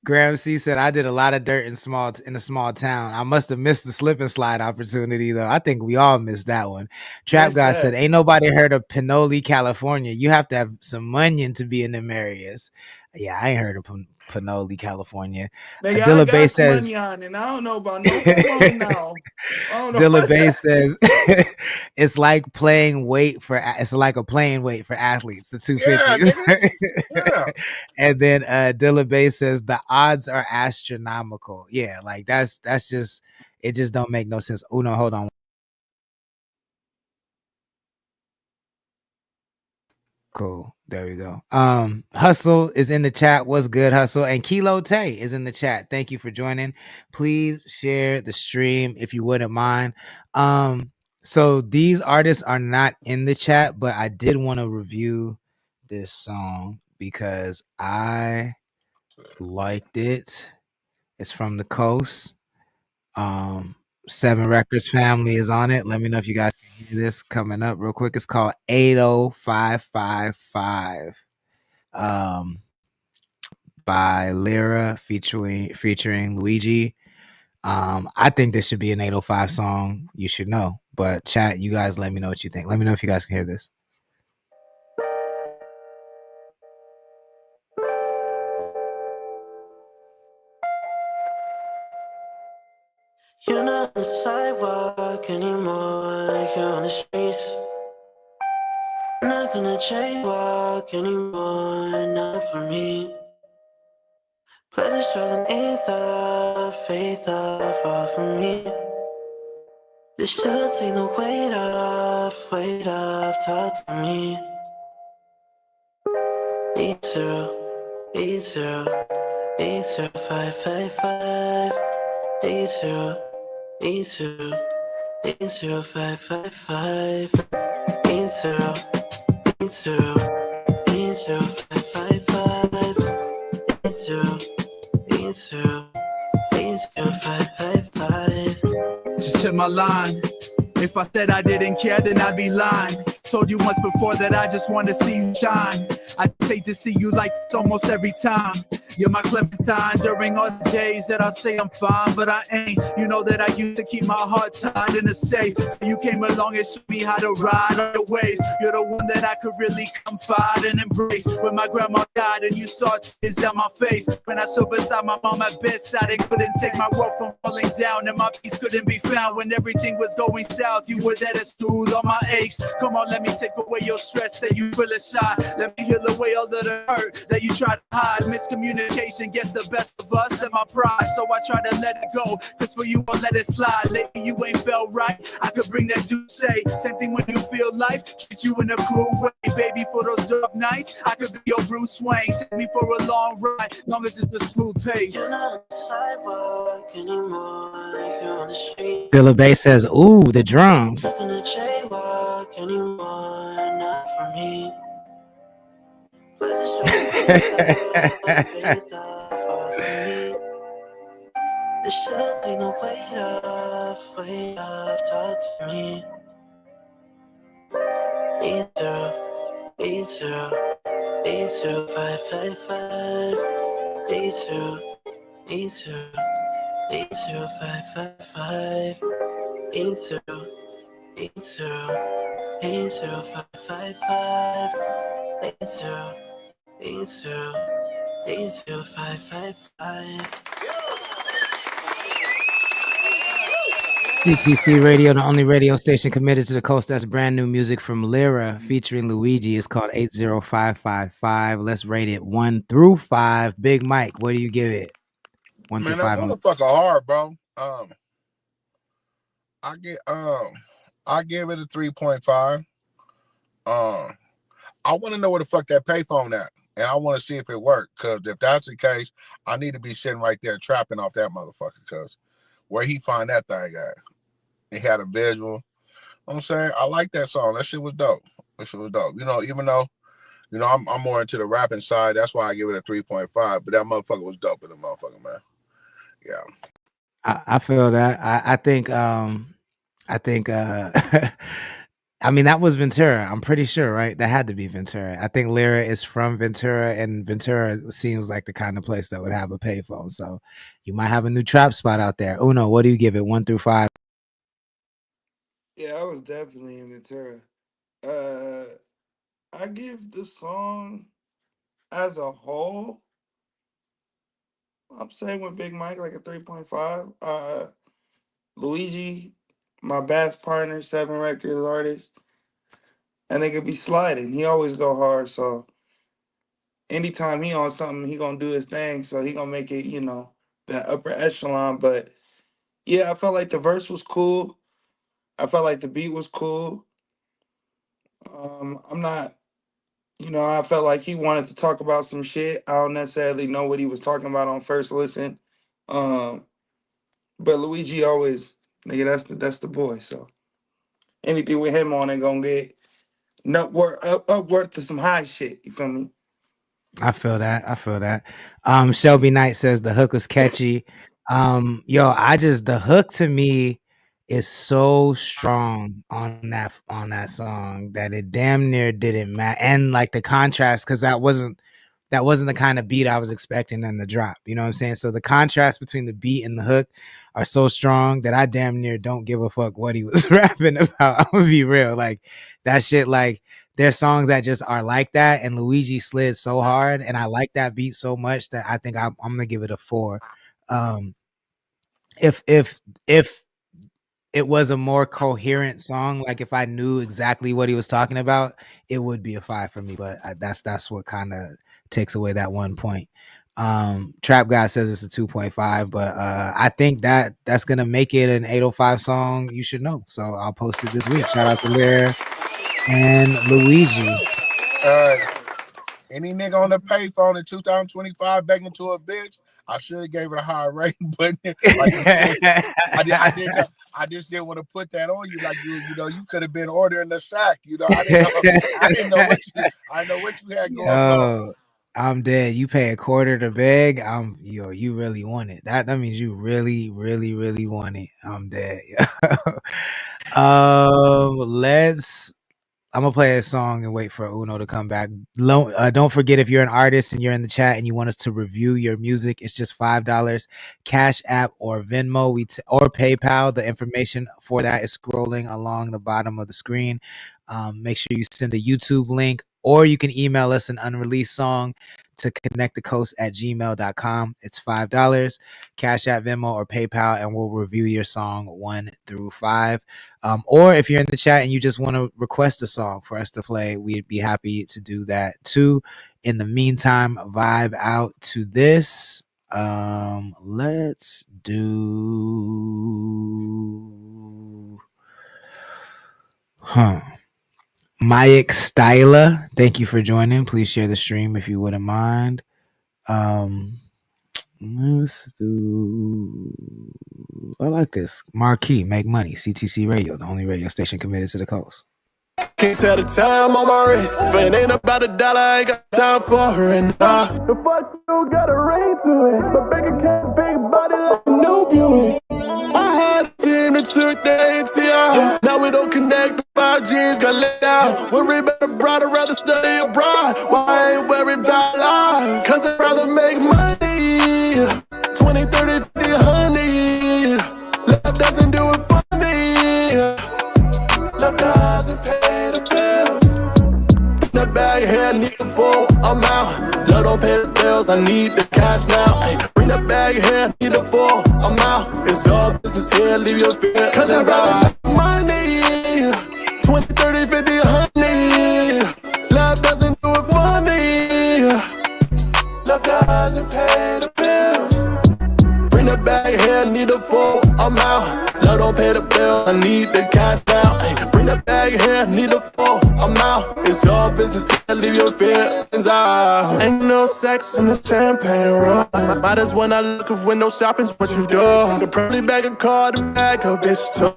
Graham C said, I did a lot of dirt in a small town. I must have missed the slip and slide opportunity, though. I think we all missed that one. Trap Guy said, ain't nobody heard of Pinole, California. You have to have some onion to be in them areas. Yeah, I ain't heard of Pinole, California. Nigga, Dilla I Bay got some says, money on, and I don't know about no Pinole now. Dilla Bay says, it's like a playing weight for athletes, the 250s. Yeah. And then Dilla Bay says the odds are astronomical. Yeah, like that's just, it just don't make no sense. Oh no, hold on. Cool. There we go. Hustle is in the chat. What's good, Hustle? And Kilo Tay is in the chat. Thank you for joining. Please share the stream if you wouldn't mind. So these artists are not in the chat, but I did want to review this song because I liked it. It's from the coast. 7 Records family is on it. Let me know if you guys can hear this coming up real quick. It's called 80555. By Lyra featuring Luigi. I think this should be an 805 song. You should know. But chat, you guys let me know what you think. Let me know if you guys can hear this. You're not on the sidewalk anymore, you're on the streets. I'm not gonna jaywalk anymore, not for me. Play this rather than faith off, all for me. This shit'll take the weight off, talk to me. 80555. 80555. 80555. Just hit my line. If I said I didn't care, then I'd be lying. Told you once before that I just want to see you shine. I'd hate to see you like this almost every time. You're my Clementine during all the days that I say I'm fine, but I ain't. You know that I used to keep my heart tied in a safe. You came along and showed me how to ride on the waves. You're the one that I could really confide and embrace. When my grandma died and you saw tears down my face. When I stood beside my mom at bedside and couldn't take my world from falling down, and my peace couldn't be found when everything was going south. You were there to soothe all my aches. Come on, let me take away your stress that you feel inside. Let me heal away all of the hurt that you try to hide. Miscommunication gets the best of us and my pride, so I try to let it go. Cause for you, I'll let it slide. Lately, you ain't felt right. I could bring that say. Same thing when you feel life treats you in a cruel way. Baby, for those dark nights, I could be your Bruce Wayne. Take me for a long ride, long as it's a smooth pace. You're not on the sidewalk anymore, you're on the street. Dilla Bay says, ooh, the drums. Not gonna jaywalk anymore, not for me. Play this faith off, all for me. This shit'll take the weight off, talk to me. 80555. 80555. 80555. CTC Radio, the only radio station committed to the coast. That's brand new music from Lyra featuring Luigi. It's called 80555. Let's rate it 1 through 5. Big Mike, what do you give it? 1 Man, through that 5. motherfucker hard, bro. I give it a 3.5. I want to know where the fuck that payphone at, and I want to see if it worked. Cause if that's the case, I need to be sitting right there trapping off that motherfucker. Cause where he find that thing at? He had a visual. You know what I'm saying, I like that song. That shit was dope. You know, even though, you know, I'm more into the rapping side. That's why I give it a 3.5. But that motherfucker was dope in the motherfucker, man. Yeah. I feel that. I think I mean, that was Ventura. I'm pretty sure, right? That had to be Ventura. I think Lyra is from Ventura, and Ventura seems like the kind of place that would have a payphone. So you might have a new trap spot out there. Uno, what do you give it? 1 through 5? Yeah, I was definitely in Ventura. I give the song as a whole, I'm saying with Big Mike like a 3.5. Luigi, my bass partner, 7 records artist, and they could be sliding. He always go hard, so anytime he on something, he gonna do his thing. So he gonna make it, you know, that upper echelon. But yeah, I felt like the verse was cool. I felt like the beat was cool. I'm not, you know, I felt like he wanted to talk about some shit. I don't necessarily know what he was talking about on first listen. But Luigi always, nigga, that's the boy. So anything with him on it gonna get upward to some high shit. You feel me? I feel that. Shelby Knight says the hook was catchy. The hook to me is so strong on that song that it damn near didn't matter. And like the contrast, because that wasn't the kind of beat I was expecting in the drop. You know what I'm saying? So the contrast between the beat and the hook are so strong that I damn near don't give a fuck what he was rapping about. I'm gonna be real. Like that shit, like there's songs that just are like that, and Luigi slid so hard, and I like that beat so much that I think I'm gonna give it a 4. If it was a more coherent song, like if I knew exactly what he was talking about, it would be a 5 for me. But that's what kind of takes away that 1 point. Trap Guy says it's a 2.5, but I think that's gonna make it an 805 song you should know. So I'll post it this week. Shout out to Lyra and Luigi. Any nigga on the payphone in 2025 begging to a bitch, I should have gave it a high rating, but like you said, I just didn't want to put that on you. Like you could have been ordering the sack. You know, I didn't know what you had going on. I'm dead. You pay a quarter to beg. You really want it. That means you really, really, really want it. I'm dead. I'm gonna play a song and wait for Uno to come back. Don't forget, if you're an artist and you're in the chat and you want us to review your music, it's just $5. Cash App or Venmo, or PayPal. The information for that is scrolling along the bottom of the screen. Make sure you send a YouTube link, or you can email us an unreleased song to connectthecoast@gmail.com. It's $5. Cash App, Venmo, or PayPal, and we'll review your song 1 through 5. Or if you're in the chat and you just want to request a song for us to play, we'd be happy to do that too. In the meantime, vibe out to this. Let's do Mayak Styla. Thank you for joining. Please share the stream if you wouldn't mind. Let's do. I like this. Marquee, Make Money, CTC Radio, the only radio station committed to the coast. Can't tell the time on my wrist. If it ain't about $1, I ain't got time for her and I. The fuck you got a ring to it. My bank account, big body like a new Buick. I had a team that took the ATR. Now we don't connect, the 5Gs got let out. Worry about a bride, I'd rather study abroad. Why I ain't worried about life? Cause I'd rather make money. 20, 30, 50, 100. Love doesn't do it for me. Love doesn't pay the bills. That bag here, I need the full amount. Love don't pay the bills, I need the cash now. Ay, bring that bag here, need a four. I'm out. It's all business here, leave your fear. Cause I got money. 20, 30, 50, 100. Love doesn't do it for me. Love doesn't pay the bills. Bring the bag here, need a four. I'm out. Love don't pay the bill. I need the cash now. Ay, bring the bag here, need a four. I'm out. It's your business. Leave your feelings out. Ain't no sex in the champagne room. Might as well not look if window shopping's what you do. The probably bag a car to bag a bitch too.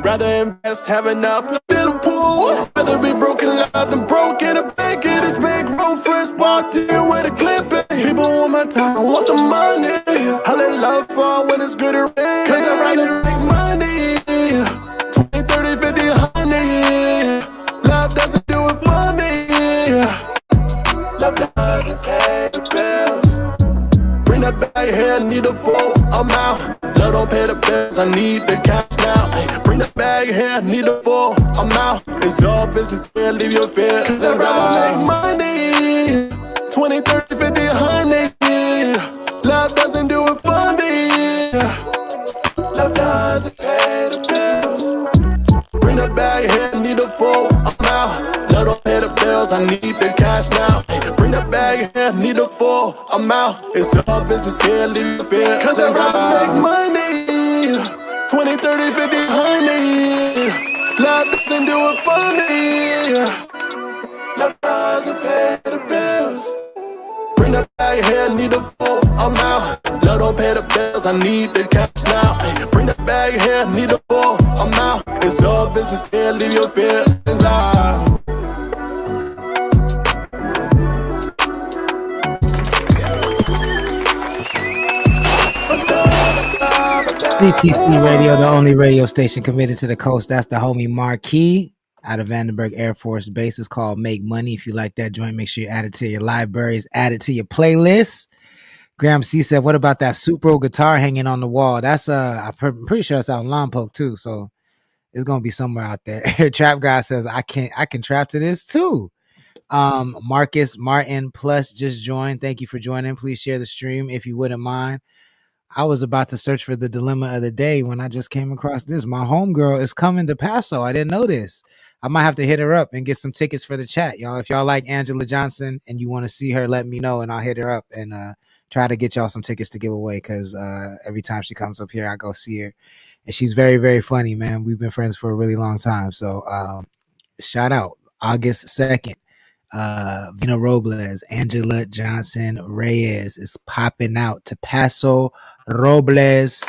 Rather invest, have enough to build a pool. Rather be broken love than broke in a bank. In this bankroll, fresh walked in with a clip. People want my time, want the money. I let love fall when it's good and rain. Cause I'd rather make money. 20, 30, 50, 100. Love doesn't do it for me. Love doesn't pay the bills. Bring that bag here, need a four. I'm out. Love don't pay the bills. I need the cash now. Ay, bring that bag here, need a four. I'm out. It's your business, man. Leave your fear. Cause I'd rather make money. 20, 30, 50, 100. Love doesn't do it for me. Love doesn't pay the bills. Bring that bag here, need a four. I'm out. Love don't pay the bills. I need the cash now. Ay, bring that bag here, need a four. I'm out. It's your business here, leave your fear. Cause I'd rather make money. 20, 30, 50, 100. Love doesn't do it for me. Love doesn't pay the bills. Bring that bag here, need a four. I'm out. Love don't pay the bills. I need the cash now. Ay, bring that bag here, need a four. I'm out. It's your business here, leave your feelings out. CTC Radio, the only radio station committed to the coast. That's the homie Marquis out of Vandenberg Air Force Base. It's called Make Money. If you like that joint, make sure you add it to your libraries, add it to your playlist. Graham C said, what about that Supro guitar hanging on the wall? That's I'm pretty sure it's out in Lompoc too, so it's gonna be somewhere out there. Trap Guy says, I can trap to this too. Marcus Martin Plus just joined. Thank you for joining. Please share the stream if you wouldn't mind. I was about to search for the dilemma of the day when I just came across this. My homegirl is coming to Paso. I didn't know this. I might have to hit her up and get some tickets for the chat, y'all. If y'all like Angela Johnson and you want to see her, let me know and I'll hit her up and try to get y'all some tickets to give away because every time she comes up here, I go see her. And she's very, very funny, man. We've been friends for a really long time. So shout out August 2nd. Vina Robles, Angela Johnson Reyes is popping out to Paso Robles.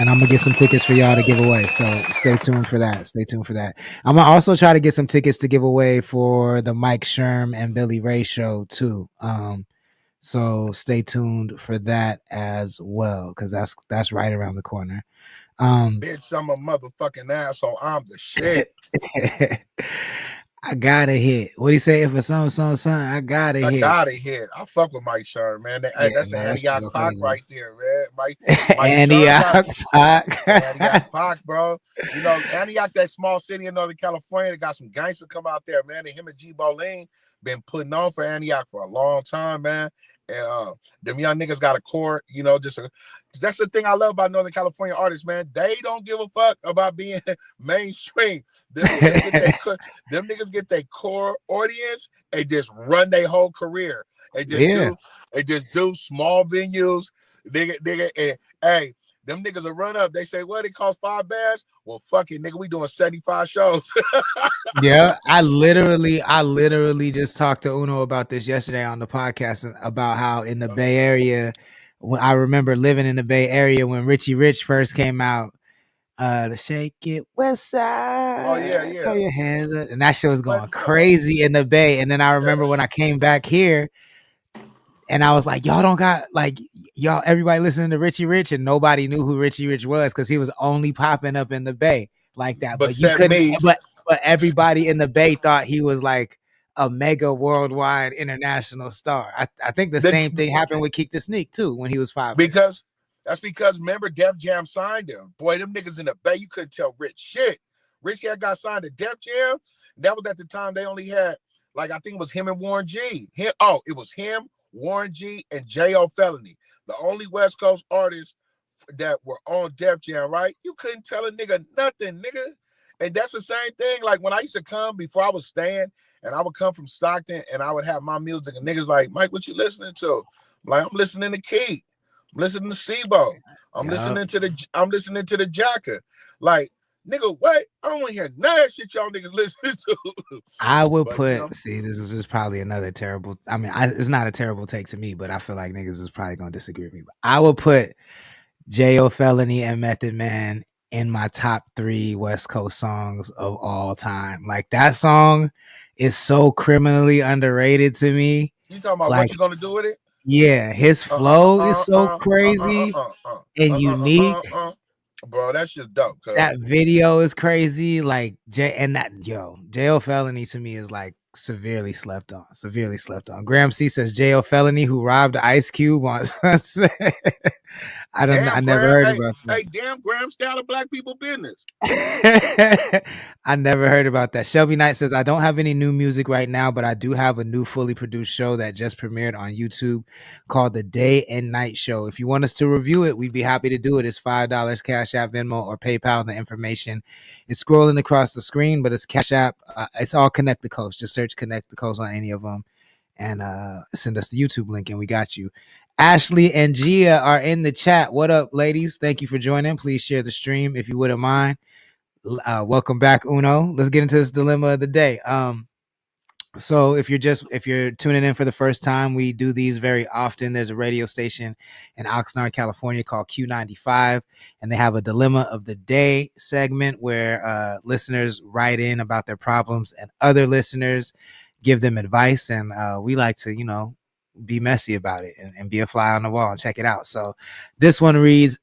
And I'm gonna get some tickets for y'all to give away. So stay tuned for that. Stay tuned for that. I'm gonna also try to get some tickets to give away for the Mike Sherm and Billy Ray show too. So stay tuned for that as well, because that's right around the corner. Bitch, I'm a motherfucking asshole. I'm the shit. I gotta hit. What do you say? If it's something, I gotta hit. I gotta hit. I fuck with Mike Sherm, man. That's an Antioch Pac right there, man. Mike Antioch Pac. Antioch Pac, bro. You know, Antioch, that small city in Northern California, they got some gangsters come out there, man. And him and G Bolin been putting on for Antioch for a long time, man. And them young niggas got a core, you know, that's the thing I love about Northern California artists, man. They don't give a fuck about being mainstream. Them niggas get their core audience and just run their whole career. They just do small venues. Nigga, and hey, them niggas will run up. They say, well, it cost $5 bands. Well, fuck it, nigga, we doing 75 shows. Yeah, I literally just talked to Uno about this yesterday on the podcast about how in the Bay Area, when I remember living in the Bay Area when Richie Rich first came out, the Shake It West Side. Oh yeah. Throw your hands up. And that shit was going crazy in the Bay. And then I remember when I came back here and I was like, y'all don't got like y'all, everybody listening to Richie Rich, and nobody knew who Richie Rich was because he was only popping up in the Bay like that. But you couldn't, but everybody in the Bay thought he was like a mega worldwide international star. I think the same thing happened with Keek the Sneak too when he was popping. Because remember Def Jam signed him. Boy, them niggas in the Bay, you couldn't tell Rich shit. Rich had got signed to Def Jam. That was at the time they only had, like, I think it was him and Warren G. It was him, Warren G, and J.O. Felony. The only West Coast artists that were on Def Jam, right? You couldn't tell a nigga nothing, nigga. And that's the same thing. Like when I used to come before I was staying, and I would come from Stockton, and I would have my music, and niggas like, Mike, what you listening to? Like, I'm listening to Key. I'm listening to Sibo. I'm listening to the Jacker. Like, nigga, what? I don't want to hear none of that shit y'all niggas listening to. I would see, this is just probably another terrible. I mean, it's not a terrible take to me, but I feel like niggas is probably gonna disagree with me. But I would put J.O. Felony and Method Man in my top 3 West Coast songs of all time. Like that song is so criminally underrated to me. You talking about like, what you gonna do with it? Yeah, his flow is so crazy and unique. Bro, that shit's dope. That video is crazy. Like J.O. Felony to me is like severely slept on. Graham C says J.O. Felony who robbed Ice Cube on Sunset. I never heard about that. Hey, damn, Graham, stay out of black people business. I never heard about that. Shelby Knight says, I don't have any new music right now, but I do have a new fully produced show that just premiered on YouTube called The Day and Night Show. If you want us to review it, we'd be happy to do it. It's $5 Cash App, Venmo, or PayPal. The information is scrolling across the screen, but it's Cash App. It's all Connect the Coast. Just search Connect the Coast on any of them and send us the YouTube link and we got you. Ashley and Gia are in the chat. What up, ladies? Thank you for joining. Please share the stream if you wouldn't mind. Welcome back, Uno. Let's get into this dilemma of the day. So if you're tuning in for the first time, we do these very often. There's a radio station in Oxnard, California called Q95, and they have a dilemma of the day segment where listeners write in about their problems and other listeners give them advice, and we like to, be messy about it and be a fly on the wall and check it out. So this one reads,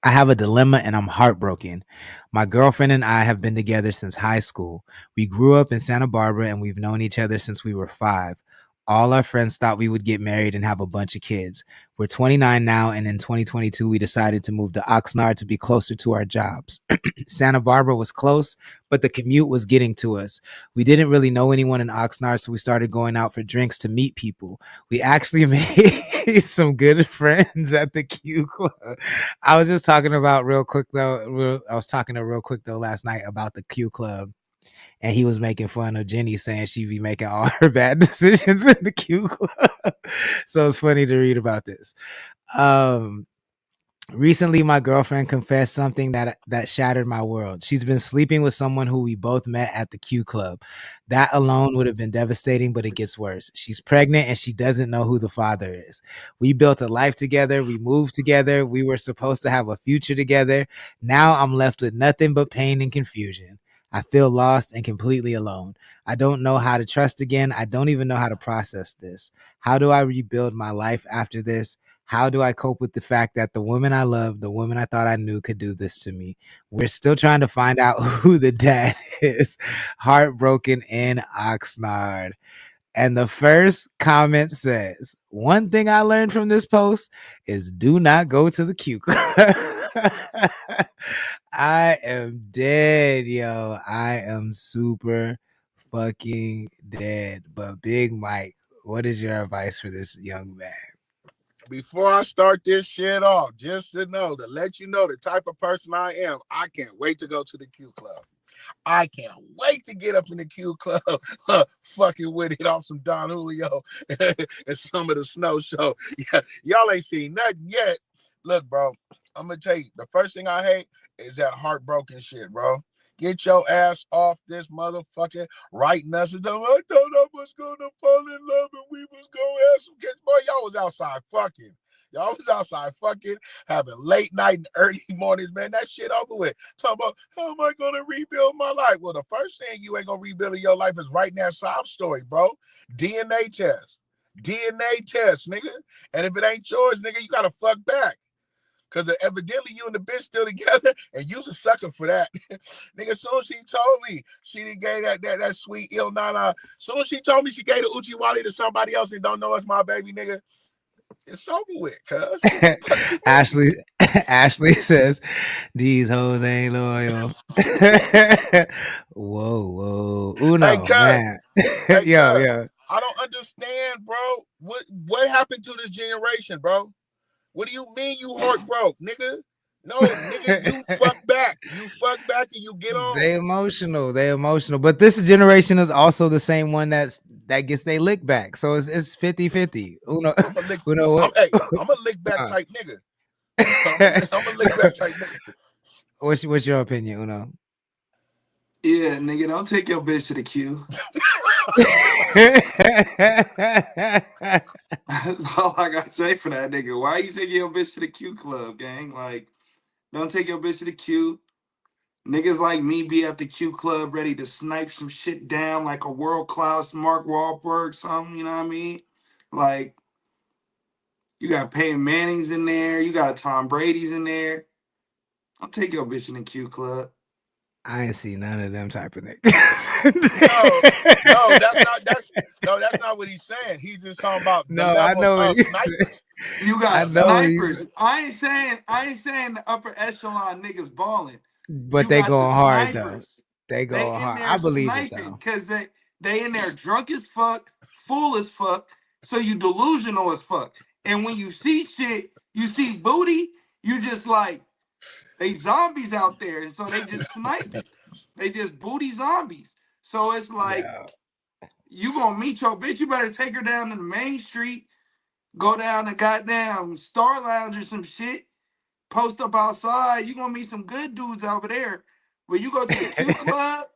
I have a dilemma and I'm heartbroken. My girlfriend and I have been together since high school. We grew up in Santa Barbara and we've known each other since we were 5. All our friends thought we would get married and have a bunch of kids. We're 29 now, and in 2022, we decided to move to Oxnard to be closer to our jobs. Santa Barbara was close, but the commute was getting to us. We didn't really know anyone in Oxnard, so we started going out for drinks to meet people. We actually made some good friends at the Q Club. I was just talking about real quick though last night about the Q Club. And he was making fun of Jenny saying she'd be making all her bad decisions in the Q Club. So it's funny to read about this. Recently, my girlfriend confessed something that shattered my world. She's been sleeping with someone who we both met at the Q Club. That alone would have been devastating, but it gets worse. She's pregnant and she doesn't know who the father is. We built a life together. We moved together. We were supposed to have a future together. Now I'm left with nothing but pain and confusion. I feel lost and completely alone. I don't know how to trust again. I don't even know how to process this. How do I rebuild my life after this? How do I cope with the fact that the woman I love, the woman I thought I knew could do this to me? We're still trying to find out who the dad is. Heartbroken in Oxnard. And the first comment says, one thing I learned from this post is do not go to the Q Club. I am dead, yo. I am super fucking dead. But Big Mike, what is your advice for this young man? Before I start this shit off, just to let you know the type of person I am, I can't wait to go to the Q Club. I can't wait to get up in the Q Club, fucking with it off some Don Julio and some of the Snow Show. Yeah, y'all ain't seen nothing yet. Look, bro, I'm gonna tell you, the first thing I hate is that heartbroken shit, bro. Get your ass off this motherfucking writing us. I thought I was gonna fall in love and we was gonna have some kids. Boy, y'all was outside fucking. Y'all was outside fucking, having late night and early mornings, man. That shit over with. Talking about, how am I going to rebuild my life? Well, the first thing you ain't going to rebuild in your life is writing that sob story, bro. DNA test. DNA test, nigga. And if it ain't yours, nigga, you got to fuck back. Because evidently you and the bitch still together, and you's a sucker for that. Nigga, as soon as she told me she didn't gave that sweet ill nana, as soon as she told me she gave the Uchi Wally to somebody else and don't know it's my baby, nigga, it's over with, cuz. Ashley says, these hoes ain't loyal. Whoa. Uno, hey, man. Hey, yo. I don't understand, bro. What happened to this generation, bro? What do you mean you heartbroke, nigga? No, nigga, you fuck back. You fuck back and you get on. They emotional. They emotional. But this generation is also the same one that gets they lick back. So it's 50-50. Uno, I'm a lick. Uno what? I'm a lick back Uh, type nigga. I'm a lick back type nigga. what's your opinion, Uno? Yeah, nigga, don't take your bitch to the queue. That's all I gotta say for that nigga. Why you taking your bitch to the Q club, gang? Like, don't take your bitch to the Q. Niggas like me be at the Q club ready to snipe some shit down like a world class Mark Wahlberg, something, you know what I mean? Like, you got Peyton Manning's in there, you got Tom Brady's in there. I'll take your bitch in the Q club. I ain't see none of them type of niggas. No, that's not what he's saying. He's just talking about the No, I level know what of he's snipers. You I got know what snipers. I ain't saying the upper echelon niggas balling. but You they got the going hard though. snipers. They They going in hard. I there believe it sniping though. because they in there drunk as fuck, full as fuck. So you delusional as fuck. And when you see shit, you see booty, you just like they zombies out there, and so they just sniping. They just booty zombies. So it's like Yeah. you gonna meet your bitch. You better take her down to the main street, go down to goddamn Star Lounge or some shit, post up outside. You gonna meet some good dudes over there. When you go to the Q club,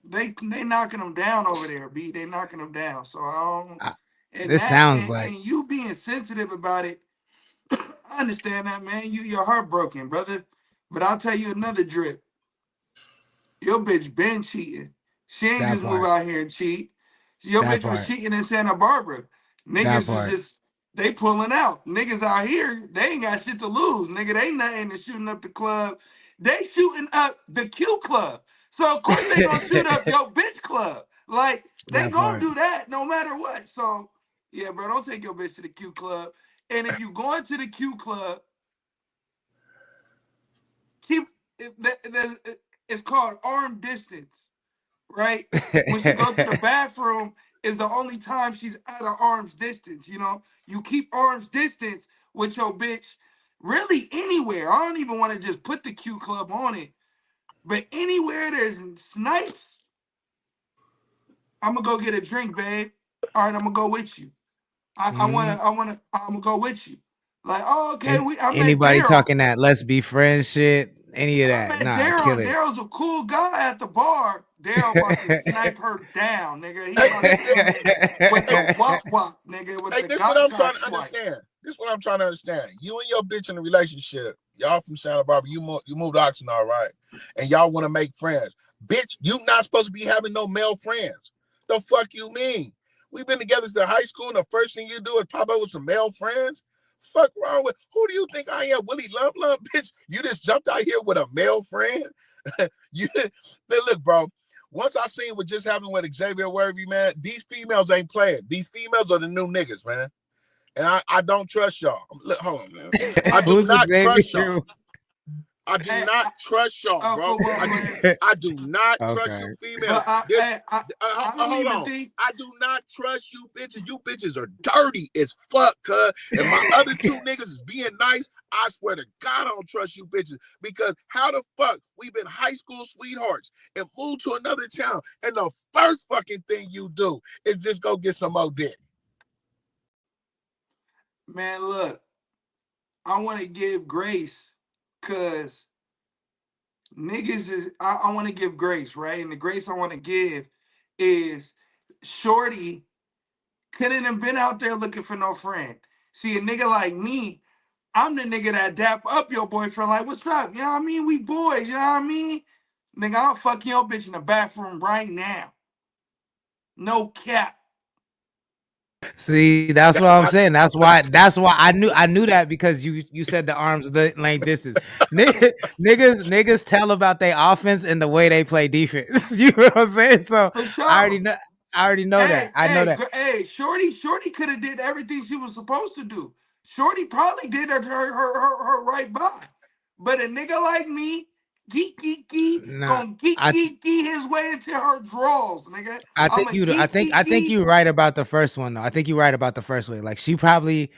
they knocking them down over there, B. They knocking them down. So I don't. And This that sounds and, like and you being sensitive about it, I understand that, man. You're heartbroken, brother. But I'll tell you another drip. Your bitch been cheating. She ain't that just move part. out here and cheat. Your That bitch was part. cheating in Santa Barbara. That Niggas was part. just they pulling out. Niggas out here, they ain't got shit to lose. Nigga, they nothing to shooting up the club. They shooting up the Q club. So of course they gonna shoot up your bitch club. Like they That gonna part. do that no matter what. So yeah, bro, don't take your bitch to the Q club. And if you going to the Q club, keep it's called arm distance, right? When she goes to the bathroom, is the only time she's at an arm's distance. You know, you keep arm's distance with your bitch. Really, anywhere. I don't even want to just put the Q club on it, but anywhere there's snipes, I'm gonna go get a drink, babe. All right, I'm gonna go with you. Mhm. I'm gonna go with you. Like, oh, okay, I met Anybody Daryl. talking that let's be friends shit, any of I that. met Nah, Daryl. kill it. Daryl's a cool guy at the bar. Daryl about to snipe her down, nigga. He Hey, about to come in with the wop wop, nigga, with hey, the this what I'm trying Gaga to swipe. understand. This what I'm trying to understand. You and your bitch in a relationship. Y'all from Santa Barbara. You moved to Oxnard, right? And y'all want to make friends. Bitch, you not supposed to be having no male friends. The fuck you mean? We've been together since high school, and the first thing you do is pop up with some male friends. Fuck wrong with who do you think I am, Willie Lump Lump, bitch? You just jumped out here with a male friend. you look, bro. Once I seen what just happened with Xavier Worthy, man, these females ain't playing. These females are the new niggas, man. And I don't trust y'all. Look, hold on, man. I Hey, do Who's not trust Xavier? y'all. I do hey, not trust y'all, bro. for one, but I do not trust Okay. you females. but I There's I I, I don't hold even on. think. I do not trust you bitches. You bitches are dirty as fuck, cuz. And my other two niggas is being nice. I swear to God, I don't trust you bitches. Because how the fuck we've been high school sweethearts and moved to another town, and the first fucking thing you do is just go get some more dick. Man, look, I want to give grace, cause niggas is I want to give grace, right? And the grace I want to give is Shorty couldn't have been out there looking for no friend. See, a nigga like me, I'm the nigga that dap up your boyfriend, like, what's up? You know what I mean? We boys, you know what I mean? Nigga, I'll fuck your bitch in the bathroom right now. No cap. See, that's That, what I'm I, saying. That's why I knew that because you said the arms length distance. Niggas tell about their offense and the way they play defense. You know what I'm saying? So For I already sure. know. I already know that. I know that. Hey, Shorty could have did everything she was supposed to do. Shorty probably did her right by. But a nigga like me, Nah, gonna geek his way into her drawers, nigga. I I'm think a you. I think you're right about the first one though. I think you're right about the first one. Like she probably.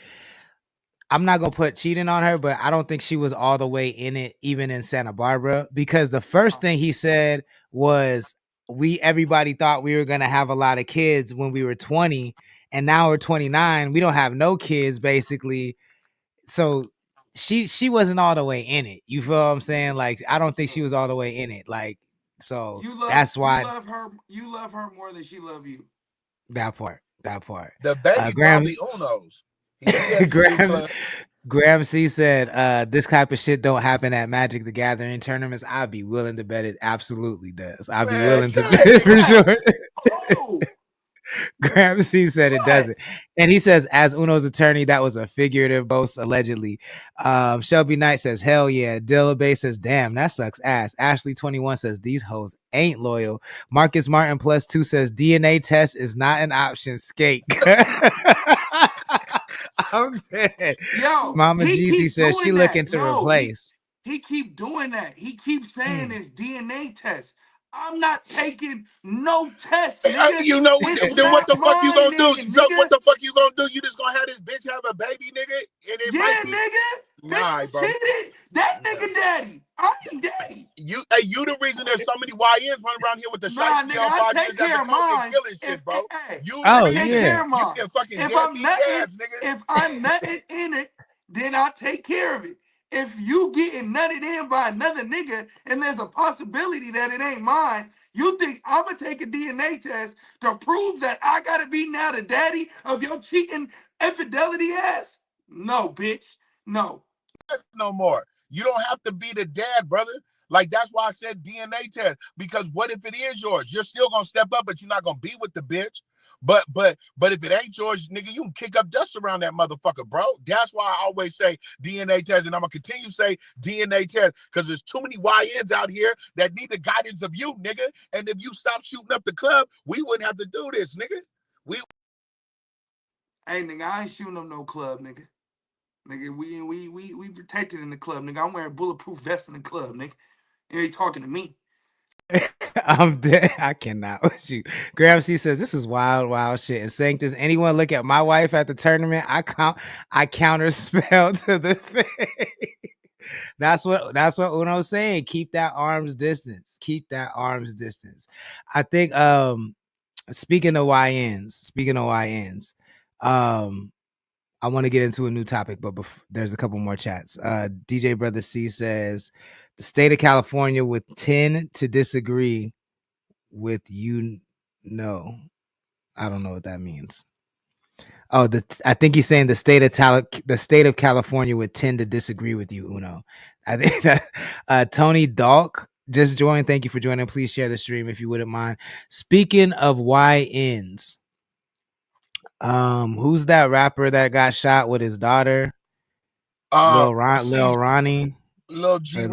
I'm not gonna put cheating on her, but I don't think she was all the way in it, even in Santa Barbara, because the first thing he said was, everybody thought we were gonna have a lot of kids when we were 20, and now we're 29. We don't have no kids, basically. So she wasn't all the way in it. You feel what I'm saying? Like I don't think she was all the way in it. Like so that's you why love her more than she love you. that part. The baby Graham probably Uno's. He at the Glee Graham Club. Graham C said, this type of shit don't happen at Magic the Gathering tournaments. I'd be willing to bet it absolutely does. I'd be willing to bet it for sure. Oh, Graham C said it doesn't. And he says, as Uno's attorney, that was a figurative boast, allegedly. Shelby Knight says, hell yeah. Dilla Bay says, damn, that sucks ass. Ashley21 says, these hoes ain't loyal. Marcus Martin +2 says, DNA test is not an option. Skate. I'm dead. Yo, Mama he Jeezy keep says she doing looking that. to No, replace. he keep doing that. He keeps saying this DNA test. I'm not taking no test, nigga. You know, It's then what not the fuck you mine, gonna do? then, So nigga. what the fuck you gonna do? You just gonna have this bitch have a baby, nigga? And it Yeah, might be. nigga. Nah, bro. That nigga daddy. I ain't daddy. You the reason there's so many YNs running around here with the Nah, shiesty nigga, on I 5 take years after care of COVID mine. killing shit, bro. You Oh, the take reason care of you mine. can fucking If deadbeat I'm nutting, dads, nigga. if I'm nutting in it, then I take care of it. If you getting nutted in by another nigga and there's a possibility that it ain't mine, you think I'm gonna take a DNA test to prove that I gotta be now the daddy of your cheating infidelity ass? No, bitch. No. No more. You don't have to be the dad, brother. Like that's why I said DNA test. Because what if it is yours? You're still gonna step up, but you're not gonna be with the bitch. But if it ain't yours, nigga, you can kick up dust around that motherfucker, bro. That's why I always say DNA test, and I'm gonna continue to say DNA test because there's too many YNs out here that need the guidance of you, nigga. And if you stop shooting up the club, we wouldn't have to do this, nigga. Hey, nigga, I ain't shooting up no club, nigga. Nigga, we protected in the club, nigga. I'm wearing bulletproof vests in the club, nigga. You ain't talking to me. I'm dead. I cannot with you. Graham C says this is wild shit. And saying, does anyone look at my wife at the tournament? I counter spell to the face. That's what Uno's saying. Keep that arm's distance. Keep that arm's distance. I think speaking of YNs, I want to get into a new topic, but there's a couple more chats. DJ Brother C says the state of California would tend to disagree with you. No, I don't know what that means. Oh, I think he's saying the state of California would tend to disagree with you, Uno. I think that Tony Dalk just joined. Thank you for joining. Please share the stream if you wouldn't mind. Speaking of YNs, who's that rapper that got shot with his daughter? Lil Ronnie. Lil G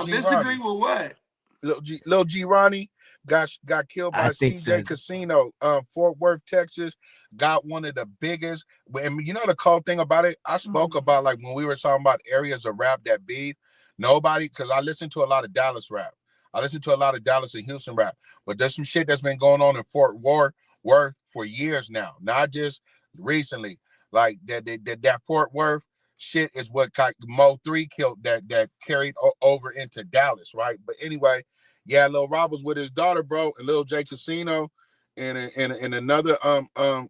Disagree with what? Lil G Ronnie got killed by CJ Casino, Fort Worth, Texas. Got one of the biggest. And you know the cool thing about it? I spoke about like when we were talking about areas of rap that beat nobody, because I listen to a lot of Dallas rap. I listen to a lot of Dallas and Houston rap. But there's some shit that's been going on in Fort Worth for years now, not just recently. Like that Fort Worth shit is what Mo 3 killed that carried over into Dallas, right? But anyway, yeah, Lil Rob was with his daughter, bro, and Lil J Casino and another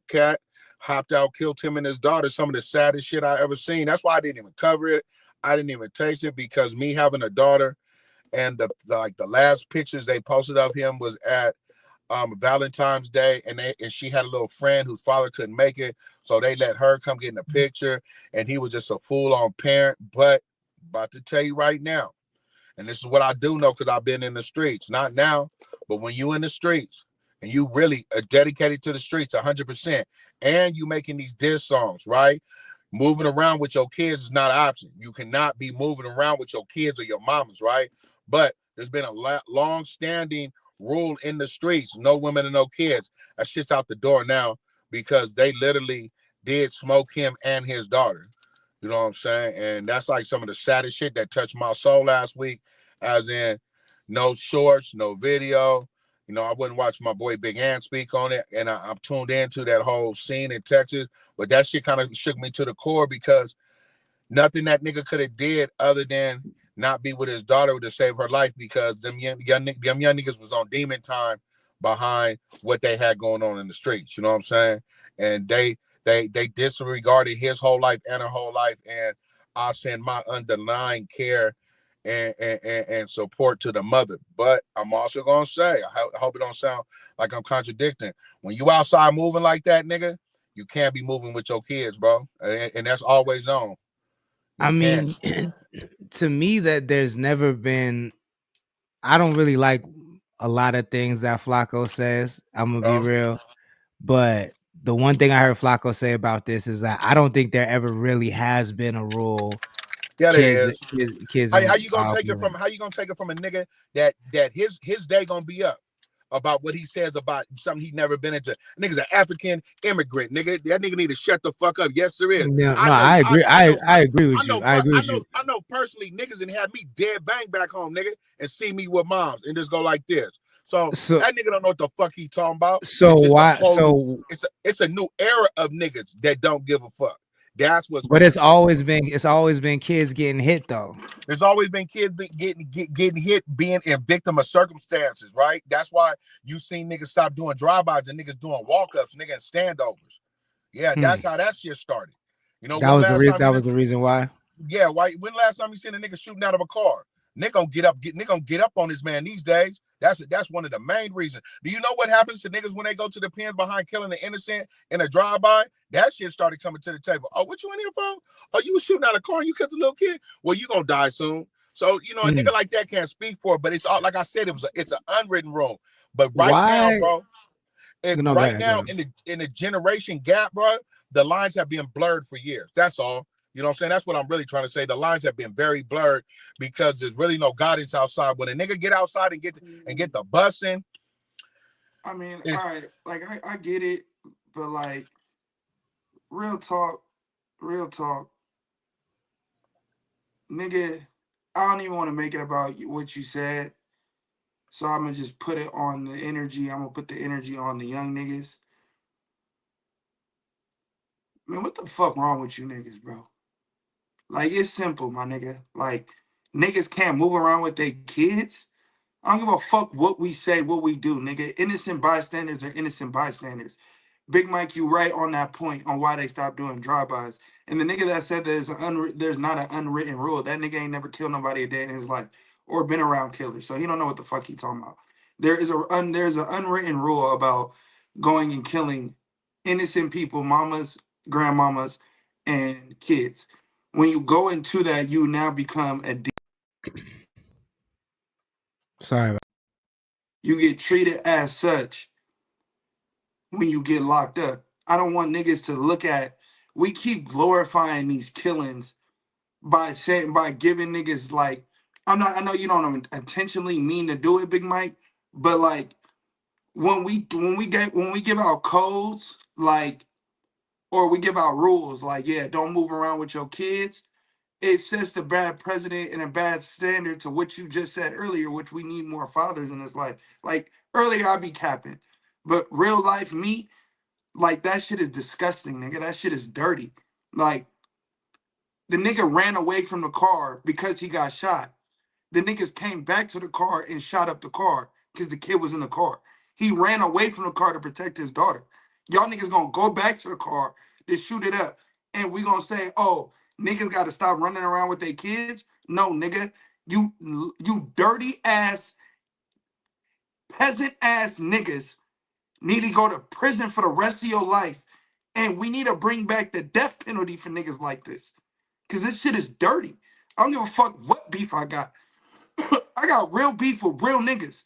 cat hopped out, killed him and his daughter. Some of the saddest shit I ever seen. That's why I didn't even cover it. I didn't even taste it, because me having a daughter, and the last pictures they posted of him was at Valentine's Day, and she had a little friend whose father couldn't make it, so they let her come get in the picture, and he was just a full-on parent. But about to tell you right now, and this is what I do know because I've been in the streets, not now, but when you in the streets and you really are dedicated to the streets 100%, and you making these diss songs, right? Moving around with your kids is not an option. You cannot be moving around with your kids or your mamas, right? But there's been a long-standing rule in the streets: no women and no kids. That shit's out the door now, because they literally did smoke him and his daughter. You know what I'm saying? And that's like some of the saddest shit that touched my soul last week. as in no shorts, no video. You know, I wouldn't watch my boy Big Ant speak on it, and I'm tuned into that whole scene in Texas. But that shit kind of shook me to the core because nothing that nigga could have did other than not be with his daughter to save her life because them young niggas was on demon time behind what they had going on in the streets. You know what I'm saying? And they disregarded his whole life and her whole life. And I send my underlying care and support to the mother. But I'm also gonna say, I hope it don't sound like I'm contradicting. When you outside moving like that, nigga, you can't be moving with your kids, bro. And that's always known. I mean, to me, that there's never been. I don't really like a lot of things that Flacco says. I'm gonna be real, but the one thing I heard Flacco say about this is that I don't think there ever really has been a rule. Yeah, there is. Kids. How you gonna take it from? How you gonna take it from a nigga that his day gonna be up about what he says about something he never been into? Nigga's an African immigrant, nigga. That nigga need to shut the fuck up. Yes, there is. No, I agree. I agree with you. I agree with you. I know personally niggas and have me dead bang back home, nigga, and see me with moms and just go like this. So that nigga don't know what the fuck he talking about. So why? It's a new era of niggas that don't give a fuck. That's what's. But it's always been kids getting hit though. There's always been kids getting hit, being a victim of circumstances, right? That's why you seen niggas stop doing drive-bys and niggas doing walk-ups, niggas and standovers. Yeah, that's how that shit started. You know, that was the reason why. Yeah, why? When last time you seen a nigga shooting out of a car? Nigga gonna get up on this man these days. That's one of the main reasons. Do you know what happens to niggas when they go to the pens behind killing the innocent in a drive-by? That shit started coming to the table. Oh, what you in here for? Oh, you was shooting out a car and you killed a little kid? Well, you gonna die soon. So, you know, a nigga like that can't speak for it, but it's all, like I said, it's an unwritten rule. But now, bro, now in the generation gap, bro, the lines have been blurred for years. That's all. You know what I'm saying? That's what I'm really trying to say. The lines have been very blurred because there's really no guidance outside. When a nigga get outside and get the busing. I mean, all right, like I get it, but like real talk, nigga, I don't even want to make it about what you said. So I'm gonna just put it on the energy. I'm gonna put the energy on the young niggas. Man, what the fuck wrong with you niggas, bro? Like, it's simple, my nigga. Like, niggas can't move around with their kids. I don't give a fuck what we say, what we do, nigga. Innocent bystanders are innocent bystanders. Big Mike, you right on that point on why they stopped doing drive-bys. And the nigga that said there's not an unwritten rule, that nigga ain't never killed nobody a day in his life or been around killers. So he don't know what the fuck he talking about. There's an unwritten rule about going and killing innocent people, mamas, grandmamas, and kids. When you go into that, you now become a Sorry about you get treated as such when you get locked up. I don't want niggas to look at, we keep glorifying these killings by giving niggas like, I know you don't intentionally mean to do it, Big Mike, but like when we give out codes, like, or we give out rules, like, yeah, don't move around with your kids, it sets the bad precedent and a bad standard to what you just said earlier, which we need more fathers in this life. Like earlier, I be capping, but real life me, like that shit is disgusting, nigga. That shit is dirty. Like the nigga ran away from the car because he got shot. The niggas came back to the car and shot up the car because the kid was in the car. He ran away from the car to protect his daughter. Y'all niggas gonna go back to the car to shoot it up, and we gonna say, oh, niggas gotta stop running around with their kids? No, nigga. You dirty ass, peasant ass niggas need to go to prison for the rest of your life. And we need to bring back the death penalty for niggas like this. Cause this shit is dirty. I don't give a fuck what beef I got. I got real beef with real niggas.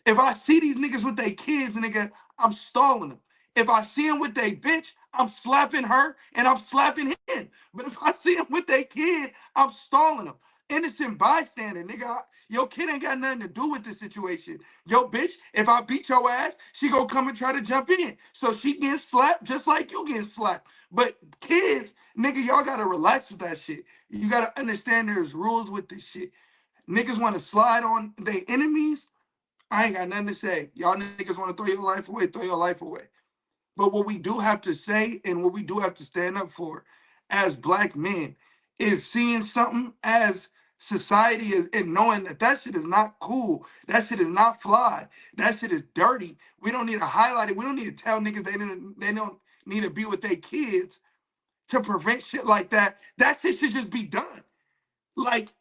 If I see these niggas with their kids, nigga, I'm stalling them. If I see them with their bitch, I'm slapping her and I'm slapping him. But if I see them with their kid, I'm stalling them. Innocent bystander, nigga. Your kid ain't got nothing to do with this situation. Yo, bitch, if I beat your ass, she gonna come and try to jump in. So she getting slapped just like you getting slapped. But kids, nigga, y'all gotta relax with that shit. You gotta understand there's rules with this shit. Niggas want to slide on their enemies. I ain't got nothing to say. Y'all niggas want to throw your life away, throw your life away. But what we do have to say and what we do have to stand up for as black men is seeing something as society is and knowing that that shit is not cool. That shit is not fly. That shit is dirty. We don't need to highlight it. We don't need to tell niggas they don't need to be with their kids to prevent shit like that. That shit should just be done. Like,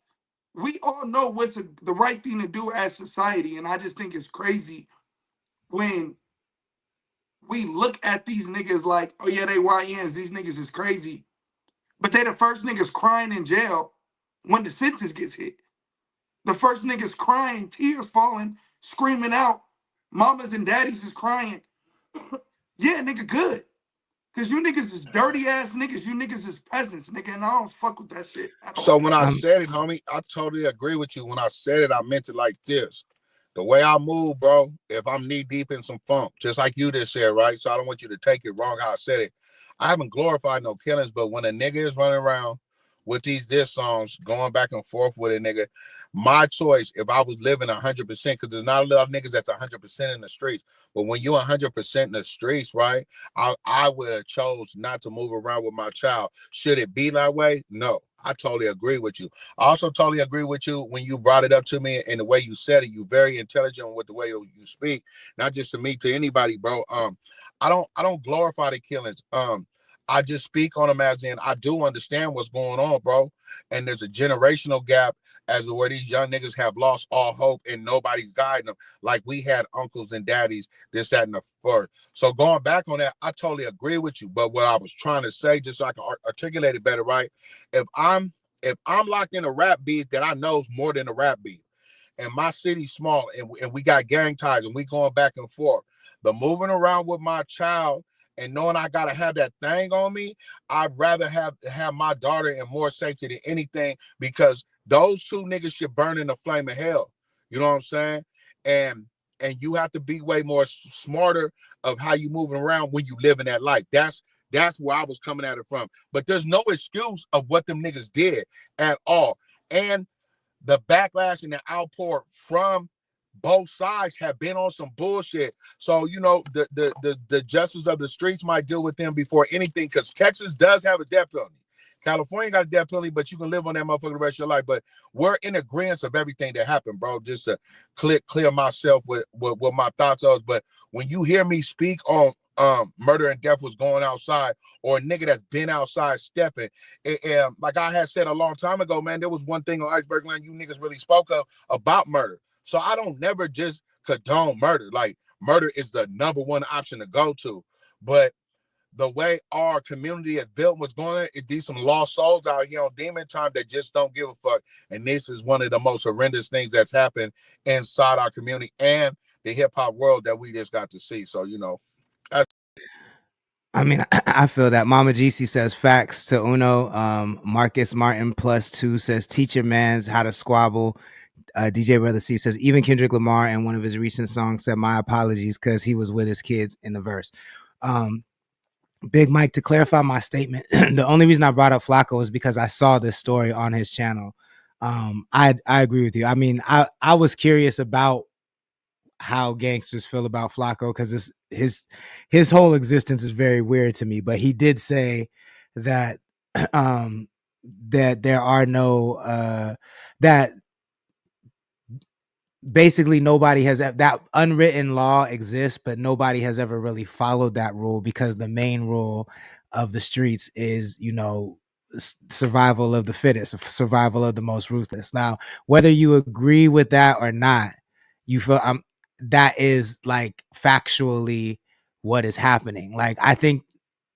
we all know what's the right thing to do as society. And I just think it's crazy when we look at these niggas like, oh yeah, they YNs, these niggas is crazy. But they the first niggas crying in jail when the sentence gets hit. The first niggas crying, tears falling, screaming out. Mamas and daddies is crying. Yeah, nigga, good. Cause you niggas is dirty ass niggas. You niggas is peasants, nigga, and I don't fuck with that shit at all. So when I said it, homie, I totally agree with you. When I said it, I meant it like this. The way I move, bro, if I'm knee deep in some funk, just like you just said, right? So I don't want you to take it wrong how I said it. I haven't glorified no killings, but when a nigga is running around with these diss songs, going back and forth with a nigga, my choice, if I was living 100%, because there's not a lot of niggas that's 100% in the streets, but when you're 100% in the streets, right, I would have chose not to move around with my child. Should it be that way? No. I totally agree with you. I also totally agree with you when you brought it up to me and the way you said it. You're very intelligent with the way you speak, not just to me, to anybody, bro. I don't glorify the killings. I just speak on them as in I do understand what's going on, bro. And there's a generational gap as to where these young niggas have lost all hope and nobody's guiding them. Like we had uncles and daddies, this, that, and the first. So going back on that, I totally agree with you. But what I was trying to say, just so I can articulate it better, right? If I'm locked in a rap beat that I know is more than a rap beat, and my city's small, and we got gang ties, and we going back and forth, the moving around with my child and knowing I gotta have that thing on me, I'd rather have my daughter in more safety than anything, because those two niggas should burn in the flame of hell. You know what I'm saying? And you have to be way more smarter of how you moving around when you live in that life. That's where I was coming at it from. But there's no excuse of what them niggas did at all. And the backlash and the outpour from both sides have been on some bullshit. So, you know, the justice of the streets might deal with them before anything, because Texas does have a death penalty. California got a death penalty, but you can live on that motherfucker the rest of your life. But we're in agreement of everything that happened, bro. Just to clear myself with what my thoughts are. But when you hear me speak on murder and death was going outside, or a nigga that's been outside stepping, like I had said a long time ago, man, there was one thing on Iceberg Land you niggas really spoke of about murder. So I don't never just condone murder. Like, murder is the number one option to go to. But the way our community is built, what's going on, is these some lost souls out here on demon time that just don't give a fuck. And this is one of the most horrendous things that's happened inside our community and the hip hop world that we just got to see. So, you know, I mean, I feel that. Mama GC says facts to Uno. Marcus Martin +2 says teach your mans how to squabble. DJ Brother C says even Kendrick Lamar in one of his recent songs said my apologies because he was with his kids in the verse. Big Mike, to clarify my statement, the only reason I brought up Flacco is because I saw this story on his channel. I agree with you. I mean, I was curious about how gangsters feel about Flacco because his whole existence is very weird to me. But he did say that that there are no that basically nobody has, that unwritten law exists, but nobody has ever really followed that rule because the main rule of the streets is, you know, survival of the fittest, survival of the most ruthless. Now, whether you agree with that or not, you feel that is like factually what is happening. Like, I think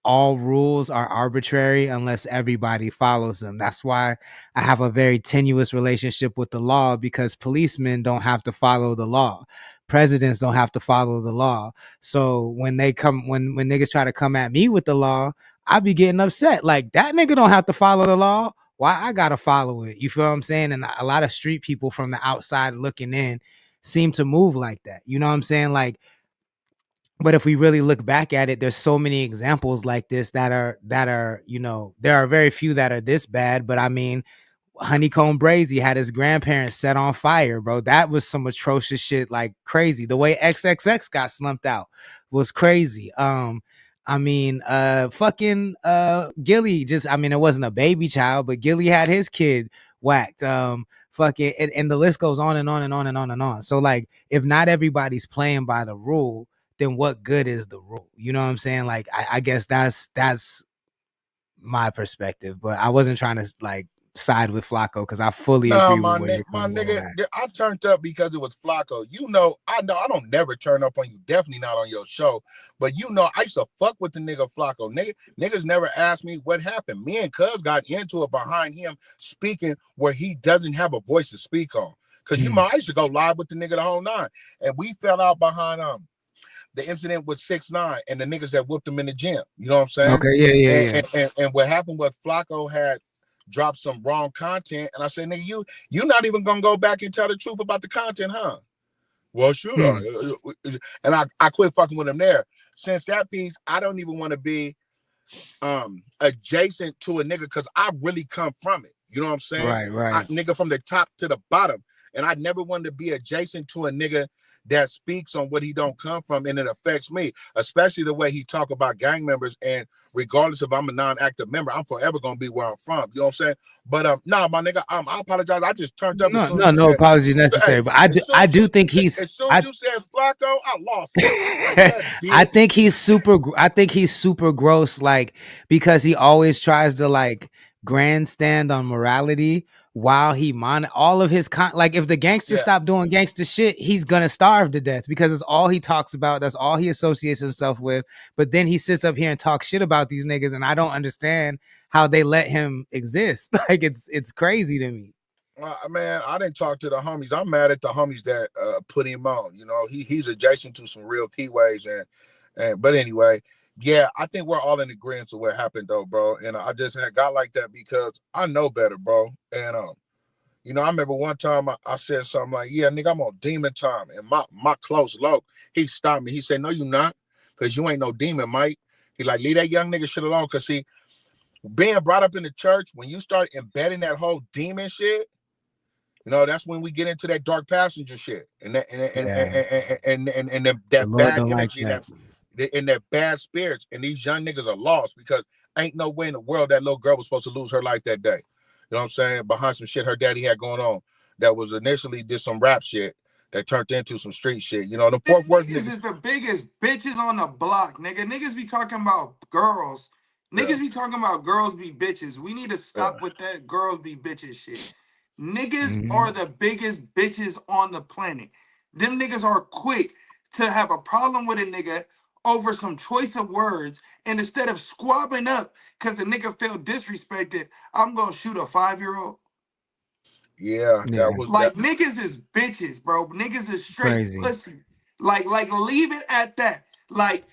all rules are arbitrary unless everybody follows them. That's why I have a very tenuous relationship with the law, because policemen don't have to follow the law. Presidents don't have to follow the law. So when niggas try to come at me with the law, I be getting upset. Like, that nigga don't have to follow the law. Why I gotta follow it? You feel what I'm saying? And a lot of street people from the outside looking in seem to move like that. You know what I'm saying? Like, but if we really look back at it, there's so many examples like this that are, you know, there are very few that are this bad. But I mean, Honeycomb Braids, he had his grandparents set on fire, bro. That was some atrocious shit, like crazy. The way XXX got slumped out was crazy. I mean, fucking Gilly just, I mean, it wasn't a baby child, but Gilly had his kid whacked. Fucking, and the list goes on and on and on and on and on. So like, if not everybody's playing by the rule, then what good is the rule? You know what I'm saying? Like, I guess that's my perspective, but I wasn't trying to like side with Flacco because I fully No, agree with where you're my coming on nigga, that. I turned up because it was Flacco. You know I don't never turn up on you. Definitely not on your show. But you know, I used to fuck with the nigga Flacco. Niggas never asked me what happened. Me and Cuz got into it behind him speaking where he doesn't have a voice to speak on. Cause you know, I used to go live with the nigga the whole nine. And we fell out behind the incident with 6ix9ine and the niggas that whooped him in the gym. You know what I'm saying? Okay, yeah. And what happened was Flacco had dropped some wrong content, and I said, nigga, you not even gonna go back and tell the truth about the content, huh? Well, should I? And I quit fucking with him there. Since that piece, I don't even want to be adjacent to a nigga because I really come from it. You know what I'm saying? Right. Nigga from the top to the bottom. And I never wanted to be adjacent to a nigga that speaks on what he don't come from, and it affects me, especially the way he talk about gang members. And regardless if I'm a non-active member, I'm forever gonna be where I'm from. You know what I'm saying? But no, my nigga, I apologize. I just turned up as soon as you No said, apology necessary. But I do think he's as soon as you said Flacco, I lost it. Like, I think he's super gross, like, because he always tries to like grandstand on morality while he all of his like, if the gangsters stop doing gangster shit, he's gonna starve to death because it's all he talks about, that's all he associates himself with. But then he sits up here and talks shit about these niggas, and I don't understand how they let him exist. Like, it's crazy to me. Man, I didn't talk to the homies. I'm mad at the homies that put him on. You know, he's adjacent to some real keyways, and but anyway, yeah, I think we're all in agreement to what happened though, bro. And I just had got like that because I know better, bro. And you know, I remember one time I said something like, "Yeah, nigga, I'm on demon time," and my close loc, he stopped me. He said, "No, you not, because you ain't no demon, Mike." He like, leave that young nigga shit alone, cause see, being brought up in the church, when you start embedding that whole demon shit. You know, that's when we get into that dark passenger shit and that The that Lord bad don't like energy that. and that bad spirits. And these young niggas are lost because ain't no way in the world that little girl was supposed to lose her life that day. You know what I'm saying? Behind some shit her daddy had going on that was initially just some rap shit that turned into some street shit. You know, the Fort Worth Niggas niggas. is the biggest bitches on the block, nigga. Niggas be talking about girls. Niggas be talking about girls be bitches. We need to stop with that girls be bitches shit. Niggas are the biggest bitches on the planet. Them niggas are quick to have a problem with a nigga over some choice of words, and instead of squabbing up because the nigga felt disrespected, I'm gonna shoot a 5-year-old. Yeah, that was Like, that. niggas is bitches, bro. Niggas is straight Crazy. pussy. Like leave it at that. Like,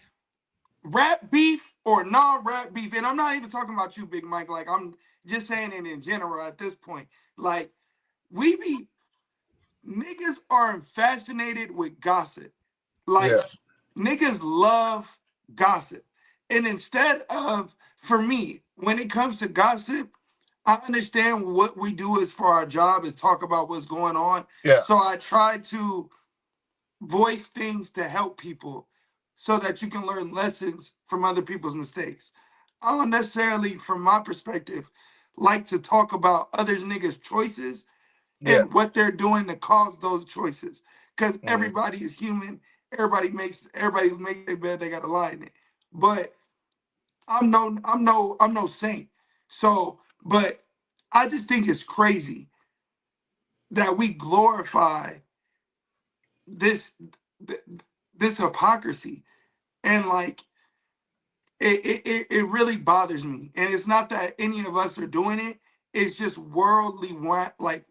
rap beef or non-rap beef, and I'm not even talking about you, Big Mike. Like, I'm just saying it in general at this point. Like, niggas are fascinated with gossip. Like, Yeah, niggas love gossip. And instead of, for me, when it comes to gossip, I understand what we do is for our job is talk about what's going on. yeah, So I try to voice things to help people so that you can learn lessons from other people's mistakes. I don't necessarily, from my perspective, like to talk about others niggas' choices yeah. and what they're doing to cause those choices. Because Mhm. everybody is human. Everybody makes their bed, they got a lie in it. But I'm no saint. So, but I just think it's crazy that we glorify this th- this hypocrisy, and like it really bothers me. And it's not that any of us are doing it, it's just worldly like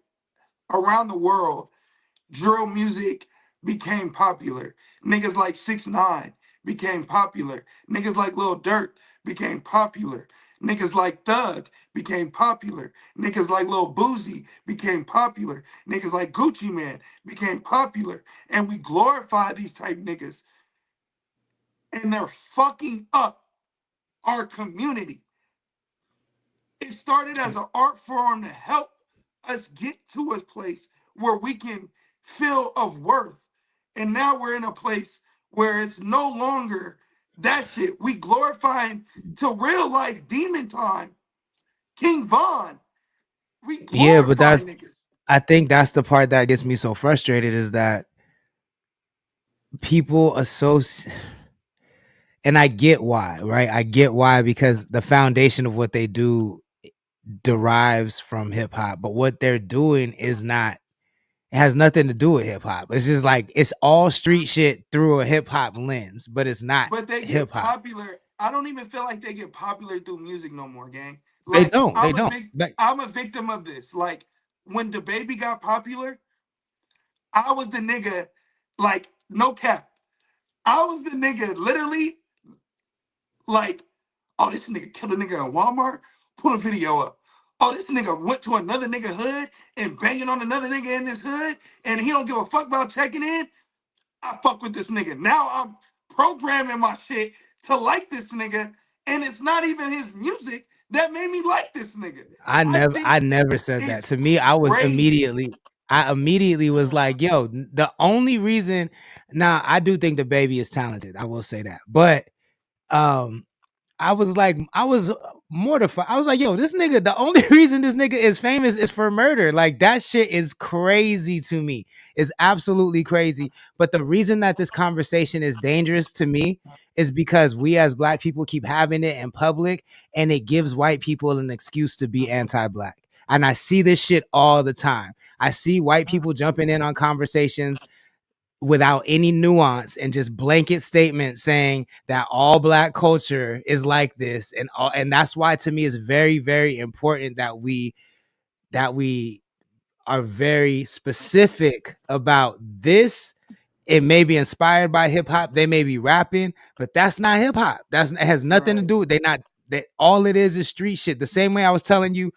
around the world drill music became popular. Niggas like 6ix9ine became popular. Niggas like Lil Durk became popular. Niggas like Thug became popular. Niggas like Lil Boozy became popular. Niggas like Gucci Man became popular. And we glorify these type niggas. And they're fucking up our community. It started as an art form to help us get to a place where we can feel of worth. And now we're in a place where it's no longer that shit. We glorifying to real life demon time. King Von. We Yeah, but glorify niggas. I think that's the part that gets me so frustrated is that people associate, and I get why, right? I get why, because the foundation of what they do derives from hip hop, but what they're doing is not, it has nothing to do with hip hop. It's just like, it's all street shit through a hip hop lens, but it's not But they get hip hop. popular. I don't even feel like they get popular through music no more, gang. They Like don't. Like, I'm a victim of this. Like when the baby got popular, I was the nigga, like, no cap. I was the nigga literally like, oh, this nigga killed a nigga in Walmart, put a video up. Oh, this nigga went to another nigga hood and banging on another nigga in this hood, and he don't give a fuck about checking in. I fuck with this nigga. Now I'm programming my shit to like this nigga, and it's not even his music that made me like this nigga. I never said that. To me, I immediately was like, yo, the only reason, now I do think the baby is talented. I will say that. But I was mortified. I was like, yo, this nigga, the only reason this nigga is famous is for murder. Like, that shit is crazy to me. It's absolutely crazy. But the reason that this conversation is dangerous to me is because we as black people keep having it in public, and it gives white people an excuse to be anti-black. And I see this shit all the time. I see white people jumping in on conversations without any nuance and just blanket statement saying that all black culture is like this, and that's why to me it's very, very important that we are very specific about this. It may be inspired by hip hop, they may be rapping, but that's not hip hop. It has nothing to do with, that all it is street shit. The same way I was telling you,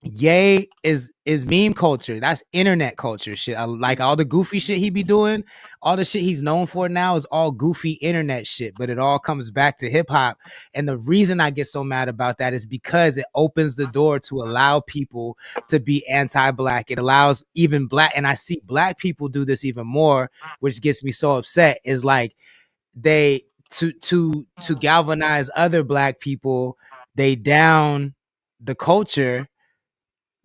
Ye is meme culture. That's internet culture shit. Like all the goofy shit he be doing, all the shit he's known for now is all goofy internet shit, but it all comes back to hip hop. And the reason I get so mad about that is because it opens the door to allow people to be anti-black. It allows even black, and I see black people do this even more, which gets me so upset, is like they to galvanize other black people, they down the culture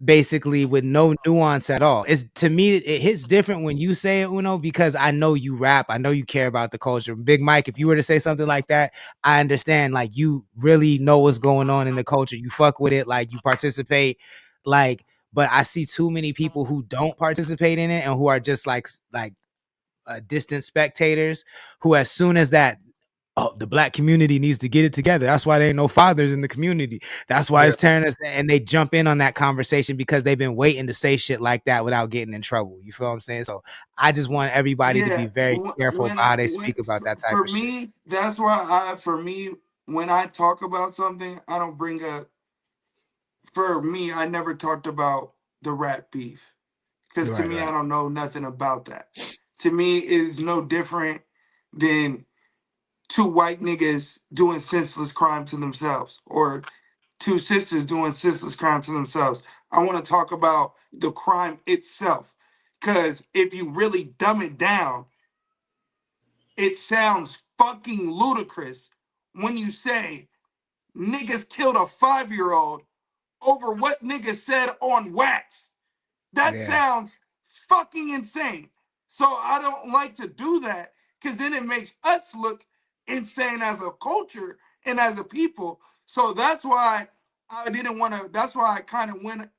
basically with no nuance at all. It's, to me, it hits different when you say it, Uno, because I know you rap, I know you care about the culture. Big Mike, if you were to say something like that, I understand, like, you really know what's going on in the culture, you fuck with it, like, you participate, like, but I see too many people who don't participate in it and who are just like distant spectators, who as soon as that, oh, the black community needs to get it together, that's why there ain't no fathers in the community, that's why it's tearing us, and they jump in on that conversation because they've been waiting to say shit like that without getting in trouble. You feel what I'm saying? So I just want everybody to be very careful about how they speak about that type of shit. For me, that's why when I talk about something, I don't bring up, for me, I never talked about the rap beef, because to me, I don't know nothing about that. To me, it is no different than two white niggas doing senseless crime to themselves, or two sisters doing senseless crime to themselves. I want to talk about the crime itself, because if you really dumb it down, it sounds fucking ludicrous when you say niggas killed a 5-year-old over what niggas said on wax. That sounds fucking insane. So I don't like to do that, because then it makes us look insane as a culture and as a people. So that's why I didn't want to. That's why I kind of went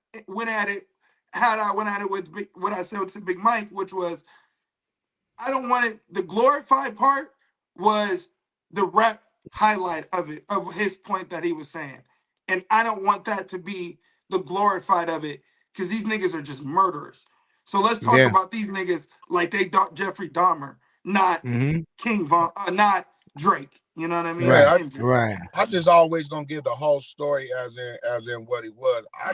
at it. I went at it with what I said to Big Mike, which was, I don't want it. The glorified part was the rap highlight of it, of his point that he was saying, and I don't want that to be the glorified of it, because these niggas are just murderers. So let's talk about these niggas like they Jeffrey Dahmer, not King Von, not Drake. You know what I mean? Right. I just always gonna give the whole story as in what it was. I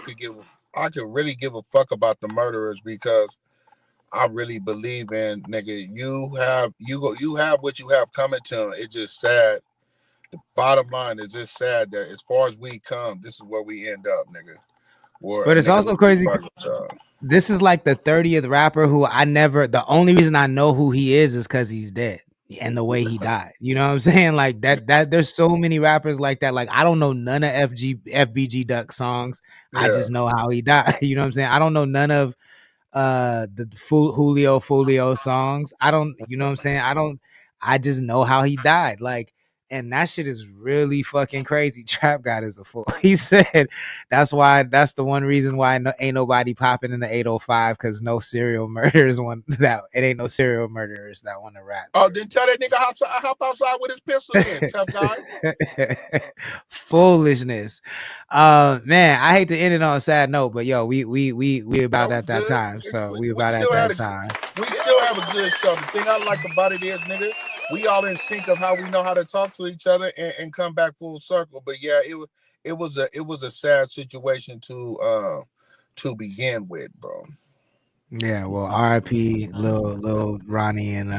could really give a fuck about the murderers, because I really believe in, nigga, you have what you have coming to them. It's just sad. The bottom line is just sad that as far as we come, this is where we end up, nigga. But it's also crazy. This is like the 30th rapper who the only reason I know who he is because he's dead and the way he died. You know what I'm saying? Like that there's so many rappers like that. Like I don't know none of FBG Duck songs. Yeah. I just know how he died. You know what I'm saying? I don't know none of the Julio songs. I don't, you know what I'm saying? I just know how he died. Like, and that shit is really fucking crazy. Trap God is a fool. He said that's the one reason why ain't nobody popping in the 805 because no serial murderers want that. It ain't no serial murderers that want to rap. Oh, then tell that nigga hop outside with his pistol then, tough guy. Foolishness. Man, I hate to end it on a sad note, but yo, we about at that time. So we about at that time. We still have a good show. The thing I like about it is, nigga, we all in sync of how we know how to talk to each other and come back full circle. But yeah, it was a sad situation to begin with, bro. Yeah, well, R.I.P. Lil Ronnie and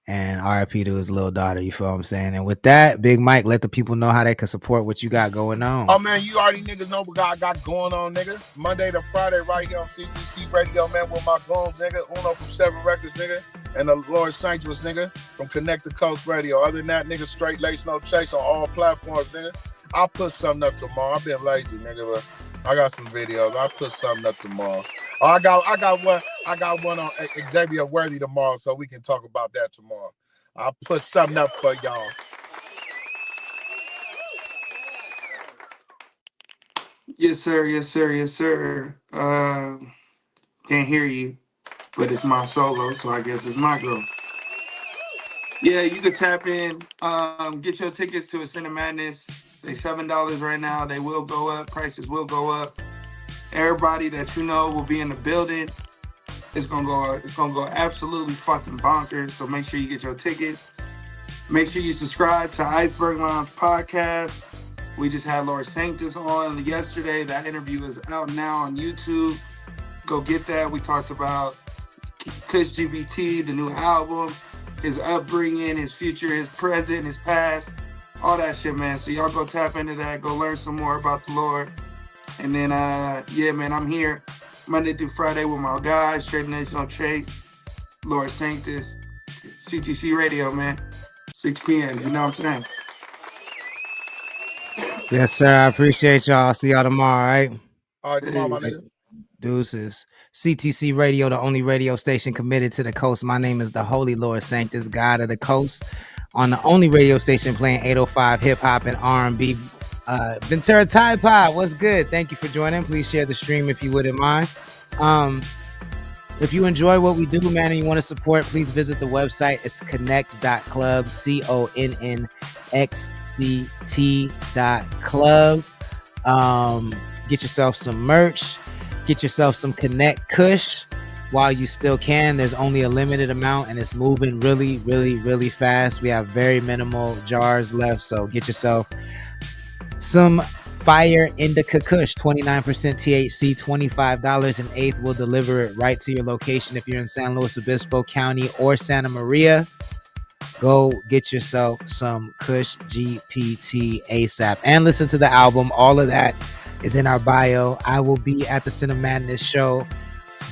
R.I.P. to his little daughter. You feel what I'm saying? And with that, Big Mike, let the people know how they can support what you got going on. Oh man, you already niggas know what I got going on, nigga. Monday to Friday, right here on CTC Radio, man, with my goons, nigga. Uno from 7 Records, nigga, and the Lord Sanctuous, nigga, from Connect the Coast Radio. Other than that, nigga, straight lace, no chase on all platforms, nigga. I'll put something up tomorrow. I've been lazy, nigga, but I got some videos. I'll put something up tomorrow. Oh, I got one on Xavier Worthy tomorrow, so we can talk about that tomorrow. I'll put something up for y'all. Yes, sir. Yes, sir. Yes, sir. Can't hear you, but it's my solo, so I guess it's my go. Yeah, you could tap in. Get your tickets to Ascent of Madness. They $7 right now. They will go up. Prices will go up. Everybody that you know will be in the building. It's gonna go absolutely fucking bonkers. So make sure you get your tickets. Make sure you subscribe to Iceberg Lounge podcast. We just had Lord Sanctus on yesterday. That interview is out now on YouTube. Go get that. We talked about Kush GBT, the new album, his upbringing, his future, his present, his past, all that shit, man. So y'all go tap into that. Go learn some more about the Lord. And then, yeah, man, I'm here Monday through Friday with my guys, Straight Nation on Chase, Lord Sanctus, CTC Radio, man. 6 p.m. You know what I'm saying? Yes, sir. I appreciate y'all. See y'all tomorrow, all right? All right, tomorrow, my nigga. Deuces. CTC Radio, the only radio station committed to the coast. My name is the Holy Lord Sanctus, God of the Coast. On the only radio station playing 805 hip hop and R&B. Ventura Tide Pod, what's good? Thank you for joining. Please share the stream if you wouldn't mind. If you enjoy what we do, man, and you want to support, please visit the website. It's connect.club, CONNECTT.club. Get yourself some merch. Get yourself some Connect Kush while you still can. There's only a limited amount, and it's moving really, really, really fast. We have very minimal jars left, so get yourself some Fire Indica Kush, 29% THC, $25 an eighth. Will deliver it right to your location if you're in San Luis Obispo County or Santa Maria. Go get yourself some Kush GPT ASAP and listen to the album. All of that is in our bio. I will be at the Sin of Madness show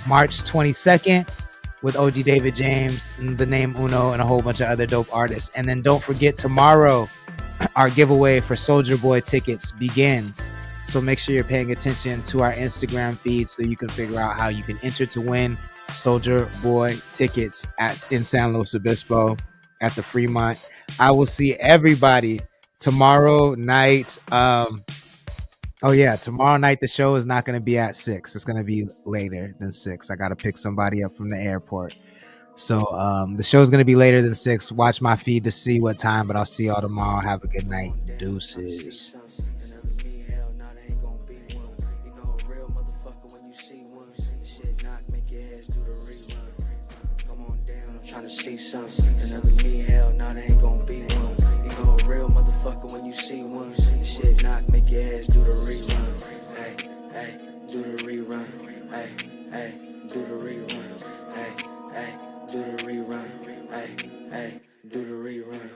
March 22nd with OG David James, the name Uno, and a whole bunch of other dope artists. And then don't forget, tomorrow our giveaway for Soulja Boy tickets begins. So make sure you're paying attention to our Instagram feed so you can figure out how you can enter to win Soulja Boy tickets in San Luis Obispo at the Fremont. I will see everybody tomorrow night. Tomorrow night the show is not going to be at 6. It's going to be later than 6. I got to pick somebody up from the airport. So the show is going to be later than 6. Watch my feed to see what time, but I'll see y'all tomorrow. Have a good night. Deuces. See something, another me, hell, nah, there ain't gonna be one. You know a real motherfucker when you see one. This shit knock, make your ass do the rerun. Hey, hey, do the rerun. Hey, hey, do the rerun. Hey, hey, do the rerun. Hey, hey, do the rerun.